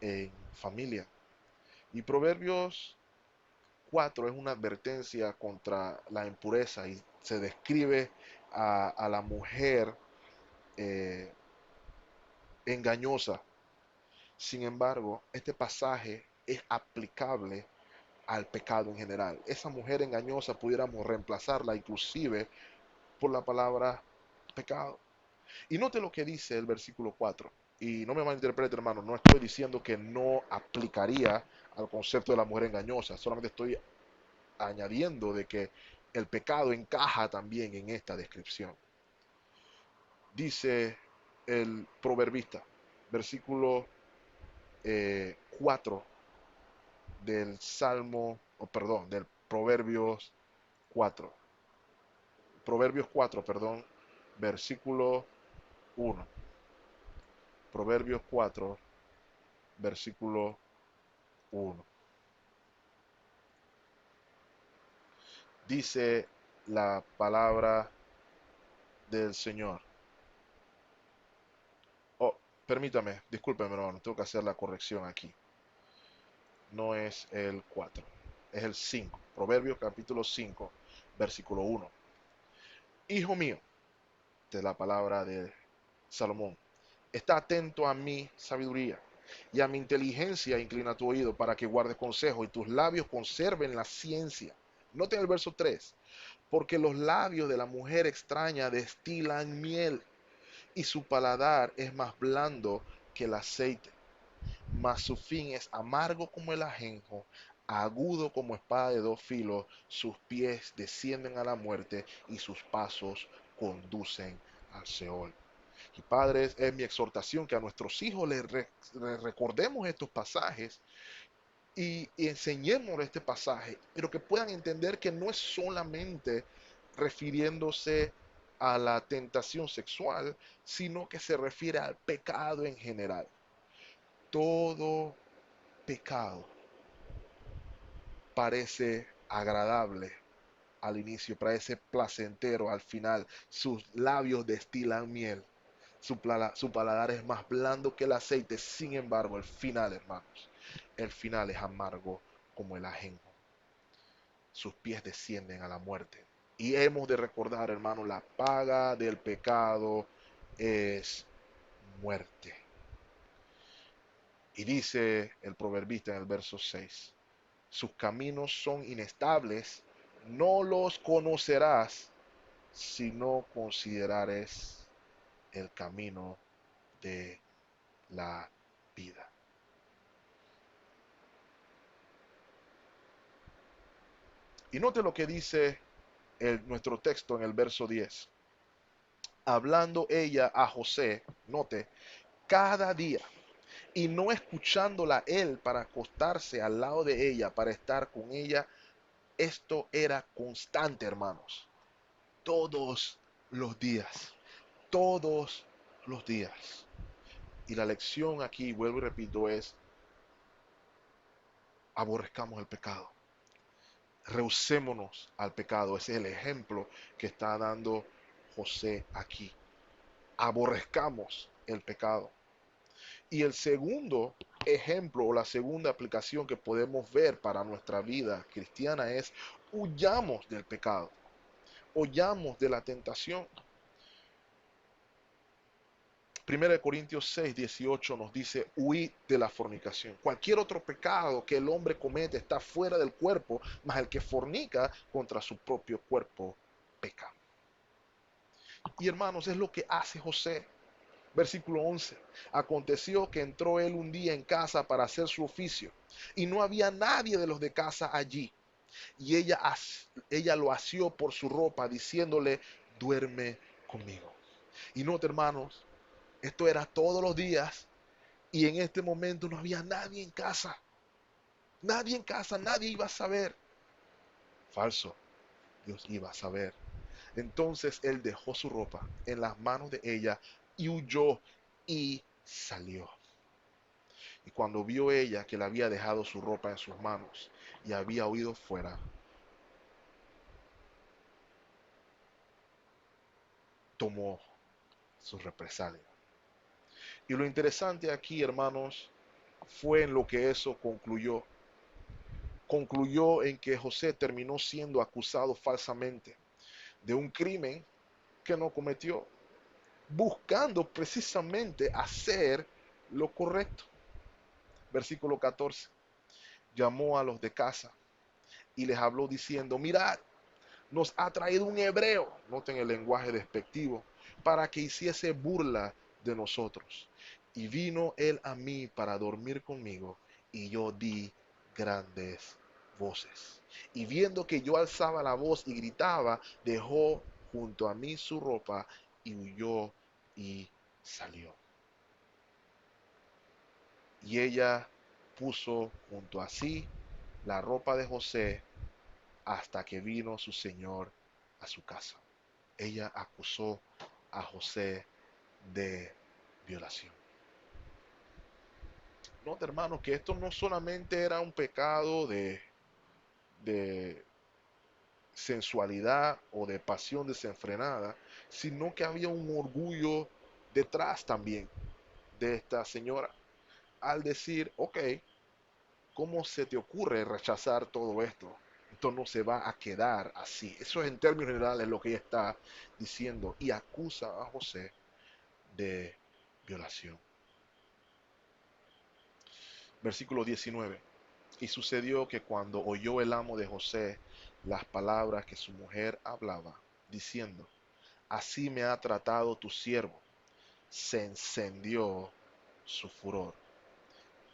en familia. Y Proverbios 4 es una advertencia contra la impureza y se describe a la mujer eh, engañosa. Sin embargo, este pasaje es aplicable al pecado en general. Esa mujer engañosa pudiéramos reemplazarla inclusive por la palabra pecado. Y note lo que dice el versículo 4. Y no me malinterprete, hermano, no estoy diciendo que no aplicaría al concepto de la mujer engañosa, solamente estoy añadiendo de que el pecado encaja también en esta descripción. Dice el proverbista, versículo 4 del Salmo, o perdón, del Proverbios 4. Proverbios 4, perdón, versículo 1. Proverbios 4, versículo 1. Dice la palabra del Señor. Oh, permítame, discúlpeme, hermano, tengo que hacer la corrección aquí. No es el 4, es el 5. Proverbios capítulo 5, versículo 1. Hijo mío, de la palabra de Salomón, está atento a mi sabiduría y a mi inteligencia inclina tu oído para que guardes consejo y tus labios conserven la ciencia. Noten el verso 3. Porque los labios de la mujer extraña destilan miel y su paladar es más blando que el aceite, mas su fin es amargo como el ajenjo, agudo como espada de dos filos, sus pies descienden a la muerte y sus pasos conducen al Seol. Y padres, es mi exhortación que a nuestros hijos les recordemos estos pasajes y enseñemos este pasaje, pero que puedan entender que no es solamente refiriéndose a la tentación sexual, sino que se refiere al pecado en general. Todo pecado parece agradable al inicio, parece placentero al final. Sus labios destilan miel. Su paladar es más blando que el aceite. Sin embargo, el final, hermanos, el final es amargo como el ajenjo. Sus pies descienden a la muerte. Y hemos de recordar, hermanos, la paga del pecado es muerte. Y dice el proverbista en el verso 6, sus caminos son inestables, no los conocerás si no considerares el camino de la vida. Y note lo que dice nuestro texto en el verso 10. Hablando ella a José, note, cada día, y no escuchándola él para acostarse al lado de ella, para estar con ella, esto era constante, hermanos, todos los días, todos los días. Y la lección aquí, vuelvo y repito, es aborrezcamos el pecado. Rehusémonos al pecado. Ese es el ejemplo que está dando José aquí. Aborrezcamos el pecado. Y el segundo ejemplo o la segunda aplicación que podemos ver para nuestra vida cristiana es huyamos del pecado, huyamos de la tentación. 1 Corintios 6:18 nos dice, huid de la fornicación. Cualquier otro pecado que el hombre comete está fuera del cuerpo, mas el que fornica contra su propio cuerpo peca. Y hermanos, es lo que hace José. Versículo 11. Aconteció que entró él un día en casa para hacer su oficio, y no había nadie de los de casa allí. Y ella lo asió por su ropa, diciéndole, duerme conmigo. Y note, hermanos, esto era todos los días, y en este momento no había nadie en casa. Nadie en casa, nadie iba a saber. Falso, Dios iba a saber. Entonces él dejó su ropa en las manos de ella y huyó y salió. Y cuando vio ella que le había dejado su ropa en sus manos y había huido fuera, tomó su represalia. Y lo interesante aquí, hermanos, fue en lo que eso concluyó. Concluyó en que José terminó siendo acusado falsamente de un crimen que no cometió, buscando precisamente hacer lo correcto. Versículo 14. Llamó a los de casa y les habló diciendo, mirad, nos ha traído un hebreo, noten el lenguaje despectivo, para que hiciese burla de nosotros. Y vino él a mí para dormir conmigo, y yo di grandes voces. Y viendo que yo alzaba la voz y gritaba, dejó junto a mí su ropa y huyó y salió. Y ella puso junto a sí la ropa de José hasta que vino su señor a su casa. Ella acusó a José de violación. Nota, hermanos, que esto no solamente era un pecado de sensualidad o de pasión desenfrenada, sino que había un orgullo detrás también de esta señora. Al decir, ok, ¿cómo se te ocurre rechazar todo esto? Esto no se va a quedar así. Eso es en términos generales lo que ella está diciendo. Y acusa a José de violación. Versículo 19. Y sucedió que cuando oyó el amo de José las palabras que su mujer hablaba, diciendo, así me ha tratado tu siervo, se encendió su furor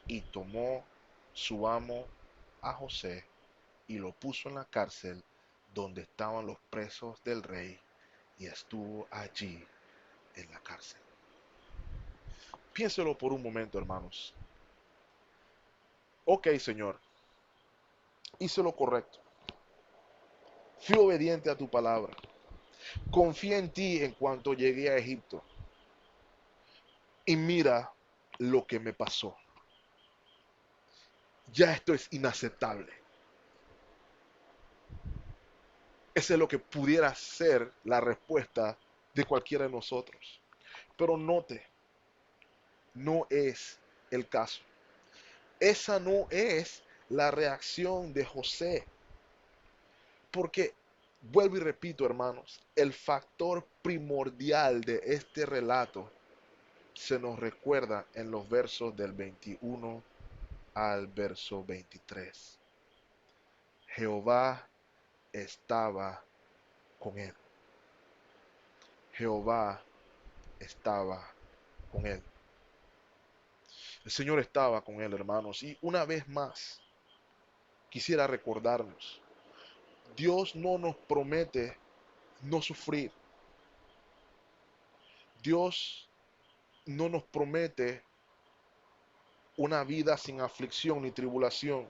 y tomó su amo a José y lo puso en la cárcel donde estaban los presos del rey y estuvo allí en la cárcel. Piénselo por un momento, hermanos. Ok, Señor, hice lo correcto. Fui obediente a tu palabra. Confié en ti en cuanto llegué a Egipto. Y mira lo que me pasó. Ya esto es inaceptable. Esa es lo que pudiera ser la respuesta de cualquiera de nosotros. Pero note, no es el caso. Esa no es la reacción de José. Porque, vuelvo y repito, hermanos, el factor primordial de este relato se nos recuerda en los versos del 21 al verso 23. Jehová estaba con él. Jehová estaba con él. El Señor estaba con él, hermanos. Y una vez más, quisiera recordarnos, Dios no nos promete no sufrir. Dios no nos promete una vida sin aflicción ni tribulación.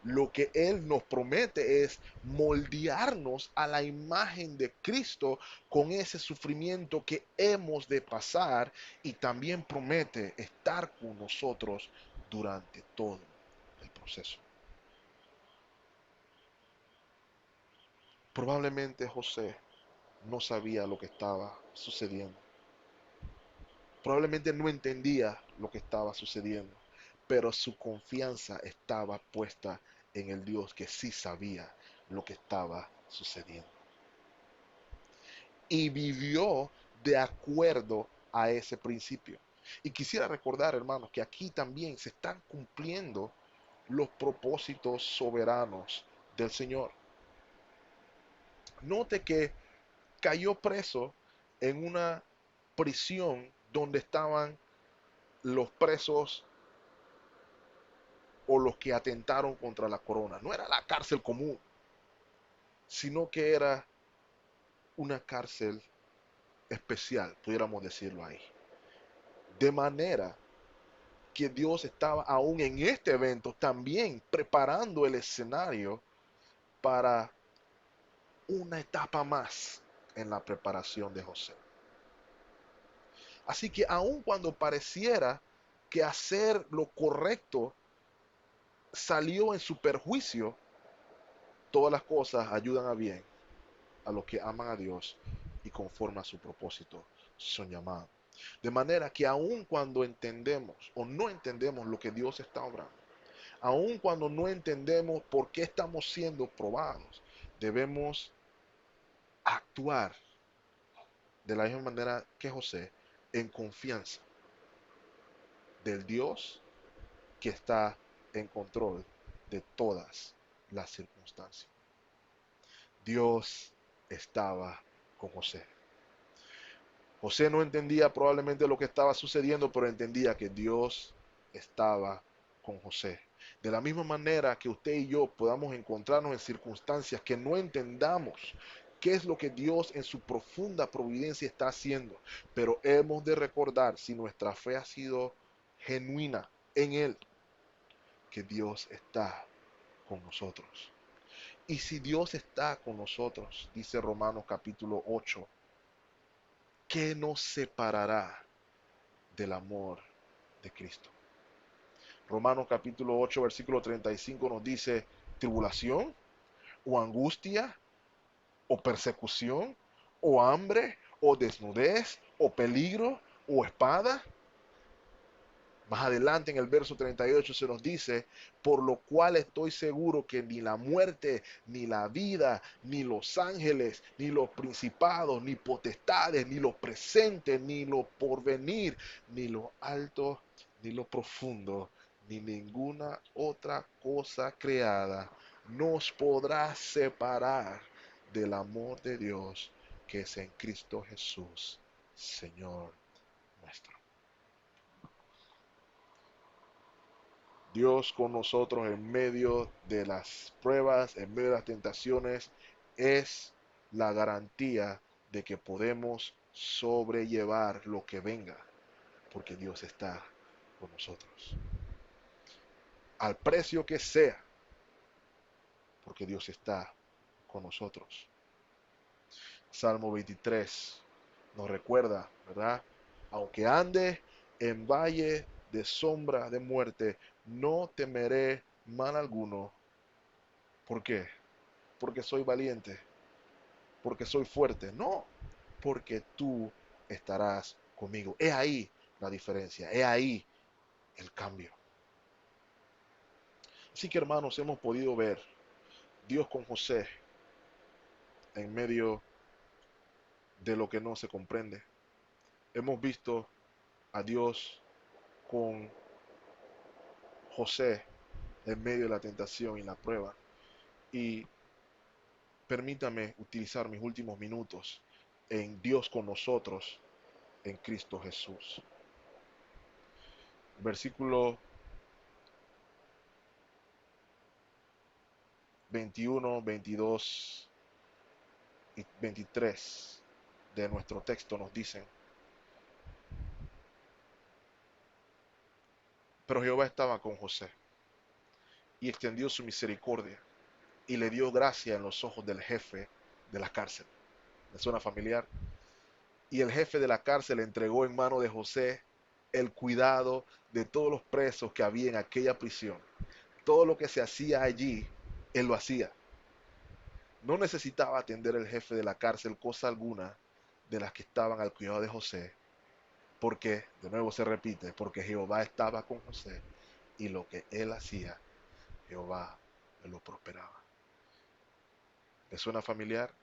Lo que Él nos promete es moldearnos a la imagen de Cristo con ese sufrimiento que hemos de pasar, y también promete estar con nosotros durante todo el proceso. Probablemente José no sabía lo que estaba sucediendo. Probablemente no entendía lo que estaba sucediendo, pero su confianza estaba puesta en el Dios que sí sabía lo que estaba sucediendo. Y vivió de acuerdo a ese principio. Y quisiera recordar, hermanos, que aquí también se están cumpliendo los propósitos soberanos del Señor. Note que cayó preso en una prisión donde estaban los presos o los que atentaron contra la corona. No era la cárcel común, sino que era una cárcel especial, pudiéramos decirlo ahí. De manera que Dios estaba aún en este evento también preparando el escenario para una etapa más en la preparación de José. Así que aun cuando pareciera que hacer lo correcto salió en su perjuicio, todas las cosas ayudan a bien a los que aman a Dios y conforme a su propósito son llamados. De manera que aun cuando entendemos o no entendemos lo que Dios está obrando, aun cuando no entendemos por qué estamos siendo probados, debemos actuar de la misma manera que José, en confianza del Dios que está en control de todas las circunstancias. Dios estaba con José. José no entendía probablemente lo que estaba sucediendo, pero entendía que Dios estaba con José. De la misma manera que usted y yo podamos encontrarnos en circunstancias que no entendamos qué es lo que Dios en su profunda providencia está haciendo, pero hemos de recordar, si nuestra fe ha sido genuina en Él, que Dios está con nosotros. Y si Dios está con nosotros, dice Romanos capítulo 8, ¿qué nos separará del amor de Cristo? Romanos capítulo 8, versículo 35 nos dice, tribulación o angustia o persecución o hambre o desnudez o peligro o espada. Más adelante en el verso 38 se nos dice, por lo cual estoy seguro que ni la muerte, ni la vida, ni los ángeles, ni los principados, ni potestades, ni lo presente, ni lo porvenir, ni lo alto, ni lo profundo, ni ninguna otra cosa creada nos podrá separar del amor de Dios que es en Cristo Jesús, Señor nuestro. Dios con nosotros en medio de las pruebas, en medio de las tentaciones, es la garantía de que podemos sobrellevar lo que venga, porque Dios está con nosotros. Al precio que sea, porque Dios está con nosotros. Salmo 23 nos recuerda, ¿verdad? Aunque ande en valle de sombra de muerte, no temeré mal alguno. ¿Por qué? Porque soy valiente, porque soy fuerte. No, porque tú estarás conmigo. He ahí la diferencia, he ahí el cambio. Así que hermanos, hemos podido ver Dios con José en medio de lo que no se comprende. Hemos visto a Dios con José en medio de la tentación y la prueba. Y permítame utilizar mis últimos minutos en Dios con nosotros en Cristo Jesús. Versículo 21, 22 y 23 de nuestro texto nos dicen: pero Jehová estaba con José y extendió su misericordia y le dio gracia en los ojos del jefe de la cárcel. ¿Le suena familiar? Y el jefe de la cárcel entregó en mano de José el cuidado de todos los presos que había en aquella prisión. Todo lo que se hacía allí, él lo hacía. No necesitaba atender el jefe de la cárcel cosa alguna de las que estaban al cuidado de José, porque, de nuevo se repite, porque Jehová estaba con José y lo que él hacía, Jehová lo prosperaba. ¿Le suena familiar?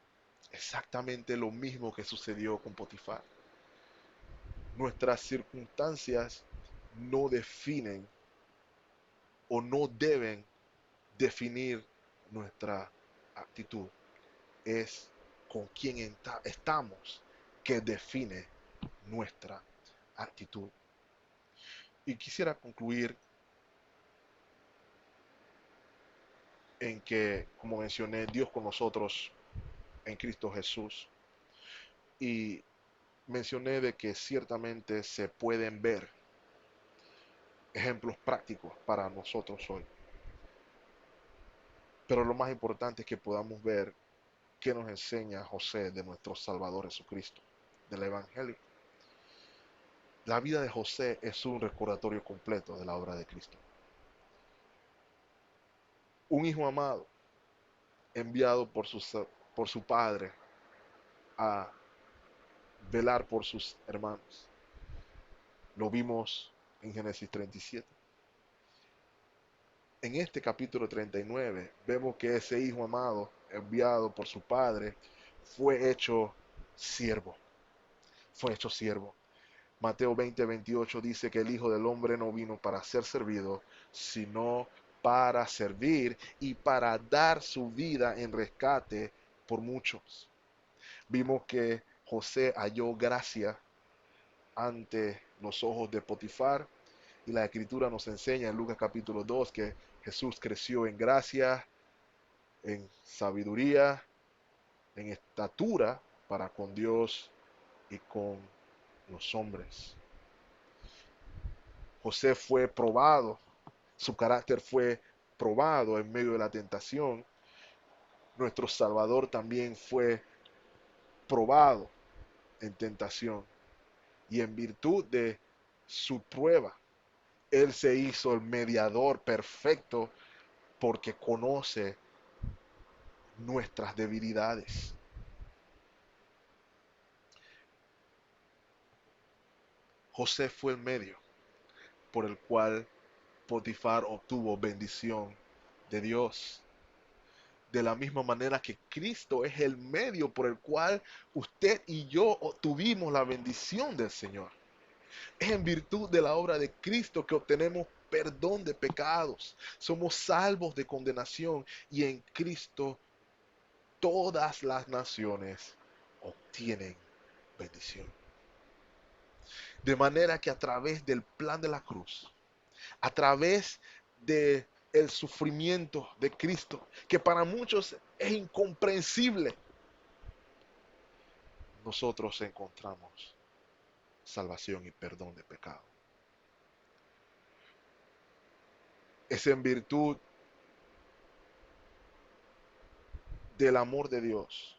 Exactamente lo mismo que sucedió con Potifar. Nuestras circunstancias no definen o no deben definir nuestra actitud. Es con quién estamos que define nuestra actitud. Y quisiera concluir en que, como mencioné, Dios con nosotros en Cristo Jesús. Y mencioné de que ciertamente se pueden ver ejemplos prácticos para nosotros hoy. Pero lo más importante es que podamos ver qué nos enseña José de nuestro Salvador Jesucristo, del Evangelio. La vida de José es un recordatorio completo de la obra de Cristo. Un hijo amado, enviado por su padre a velar por sus hermanos. Lo vimos en Génesis 37. En este capítulo 39 vemos que ese hijo amado, enviado por su padre, fue hecho siervo. Fue hecho siervo. Mateo 20:28 dice que el Hijo del Hombre no vino para ser servido, sino para servir y para dar su vida en rescate por muchos. Vimos que José halló gracia ante los ojos de Potifar, y la escritura nos enseña en Lucas capítulo 2 que Jesús creció en gracia, en sabiduría, en estatura para con Dios y con los hombres. José fue probado, su carácter fue probado en medio de la tentación. Nuestro Salvador también fue probado en tentación. Y en virtud de su prueba, Él se hizo el mediador perfecto porque conoce nuestras debilidades. José fue el medio por el cual Potifar obtuvo bendición de Dios. De la misma manera que Cristo es el medio por el cual usted y yo obtuvimos la bendición del Señor. Es en virtud de la obra de Cristo que obtenemos perdón de pecados. Somos salvos de condenación y en Cristo todas las naciones obtienen bendición. De manera que a través del plan de la cruz, a través de el sufrimiento de Cristo, que para muchos es incomprensible, nosotros encontramos salvación y perdón de pecado. Es en virtud del amor de Dios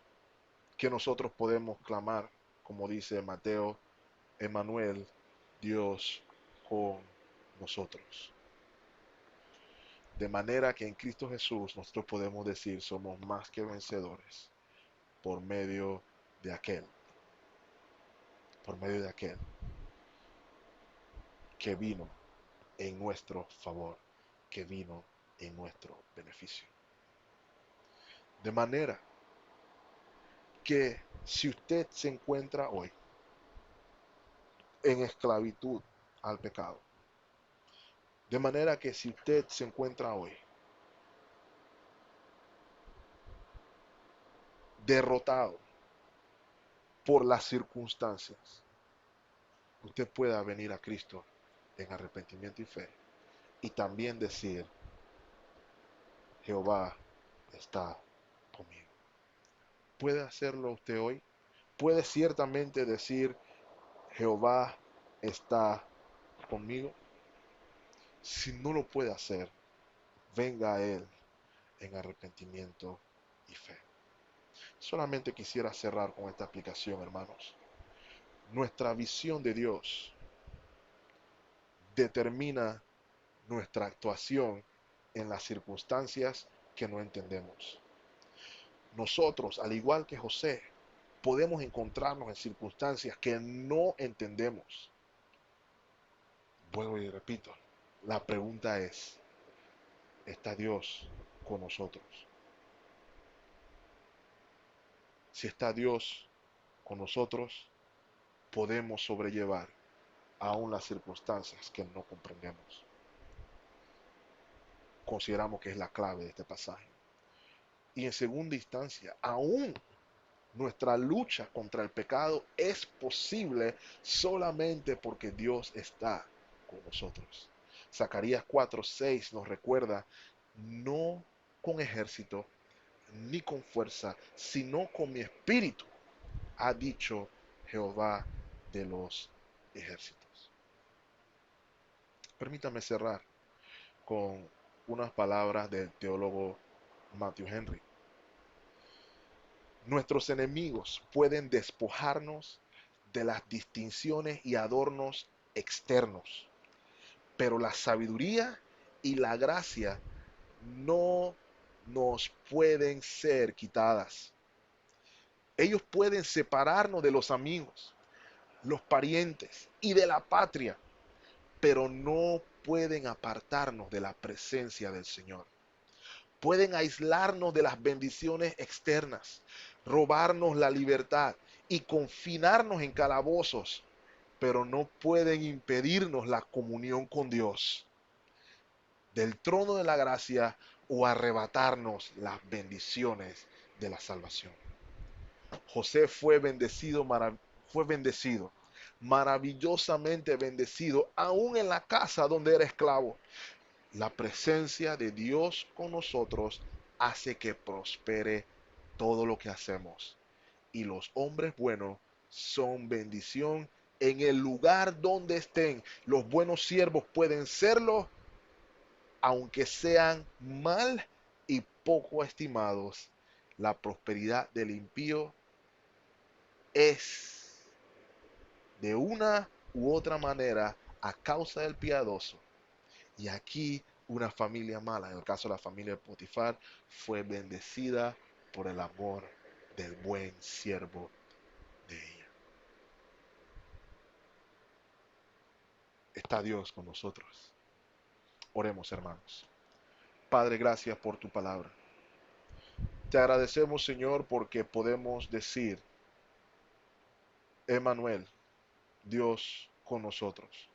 que nosotros podemos clamar, como dice Mateo, Emmanuel, Dios con nosotros. De manera que en Cristo Jesús nosotros podemos decir somos más que vencedores por medio de aquel, que vino en nuestro favor, que vino en nuestro beneficio. De manera que si usted se encuentra hoy en esclavitud al pecado, de manera que si usted se encuentra hoy derrotado por las circunstancias, usted pueda venir a Cristo en arrepentimiento y fe y también decir, Jehová está conmigo. ¿Puede hacerlo usted hoy? ¿Puede ciertamente decir, Jehová está conmigo? Si no lo puede hacer, venga a Él en arrepentimiento y fe. Solamente quisiera cerrar con esta aplicación, hermanos. Nuestra visión de Dios determina nuestra actuación en las circunstancias que no entendemos. Nosotros, al igual que José, podemos encontrarnos en circunstancias que no entendemos. Vuelvo y repito, la pregunta es, ¿está Dios con nosotros? Si está Dios con nosotros, podemos sobrellevar aún las circunstancias que no comprendemos. Consideramos que es la clave de este pasaje. Y en segunda instancia, aún nuestra lucha contra el pecado es posible solamente porque Dios está con nosotros. Zacarías 4:6 nos recuerda, no con ejército ni con fuerza, sino con mi espíritu, ha dicho Jehová de los ejércitos. Permítame cerrar con unas palabras del teólogo Matthew Henry. Nuestros enemigos pueden despojarnos de las distinciones y adornos externos, pero la sabiduría y la gracia no nos pueden ser quitadas. Ellos pueden separarnos de los amigos, los parientes y de la patria, pero no pueden apartarnos de la presencia del Señor. Pueden aislarnos de las bendiciones externas, robarnos la libertad y confinarnos en calabozos, pero no pueden impedirnos la comunión con Dios del trono de la gracia o arrebatarnos las bendiciones de la salvación. José fue bendecido, maravillosamente bendecido, aún en la casa donde era esclavo. La presencia de Dios con nosotros hace que prospere todo lo que hacemos. Y los hombres buenos son bendición en el lugar donde estén. Los buenos siervos pueden serlo, aunque sean mal y poco estimados. La prosperidad del impío es de una u otra manera a causa del piadoso. Y aquí una familia mala, en el caso de la familia de Potifar, fue bendecida por el amor del buen siervo de ella. Está Dios con nosotros. Oremos, hermanos. Padre, gracias por tu palabra. Te agradecemos, Señor, porque podemos decir, Emmanuel, Dios con nosotros.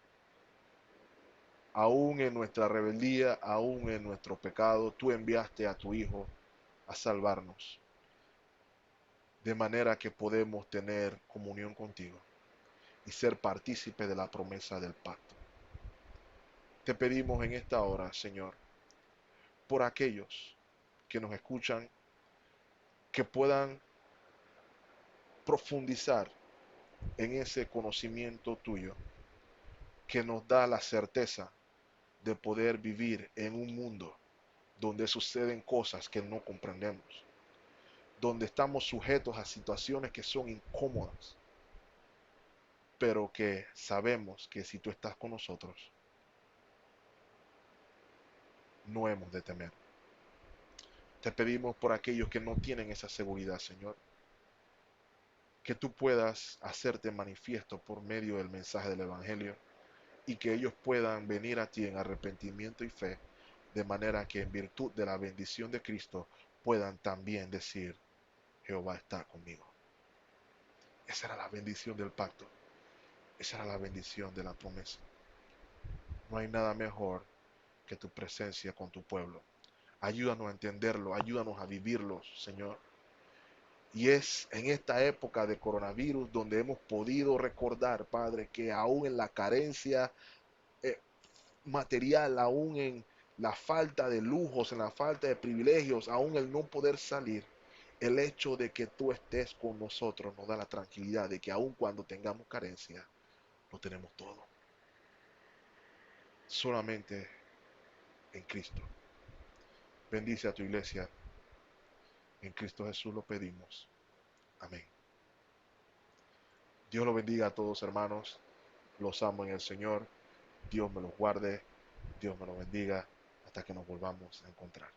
Aún en nuestra rebeldía, aún en nuestro pecado, tú enviaste a tu Hijo a salvarnos. De manera que podemos tener comunión contigo y ser partícipe de la promesa del pacto. Te pedimos en esta hora, Señor, por aquellos que nos escuchan, que puedan profundizar en ese conocimiento tuyo, que nos da la certeza de poder vivir en un mundo donde suceden cosas que no comprendemos, donde estamos sujetos a situaciones que son incómodas, pero que sabemos que si tú estás con nosotros, no hemos de temer. Te pedimos por aquellos que no tienen esa seguridad, Señor, que tú puedas hacerte manifiesto por medio del mensaje del Evangelio y que ellos puedan venir a ti en arrepentimiento y fe, de manera que en virtud de la bendición de Cristo puedan también decir, Jehová está conmigo. Esa era la bendición del pacto, esa era la bendición de la promesa. No hay nada mejor que tu presencia con tu pueblo. Ayúdanos a entenderlo, ayúdanos a vivirlo, Señor. Y es en esta época de coronavirus donde hemos podido recordar, Padre, que aún en la carencia eh, material, aún en la falta de lujos, en la falta de privilegios, aún el no poder salir, el hecho de que tú estés con nosotros nos da la tranquilidad de que aún cuando tengamos carencia, lo tenemos todo. Solamente en Cristo. Bendice a tu iglesia. En Cristo Jesús lo pedimos. Amén. Dios lo bendiga a todos, hermanos. Los amo en el Señor. Dios me los guarde. Dios me los bendiga hasta que nos volvamos a encontrar.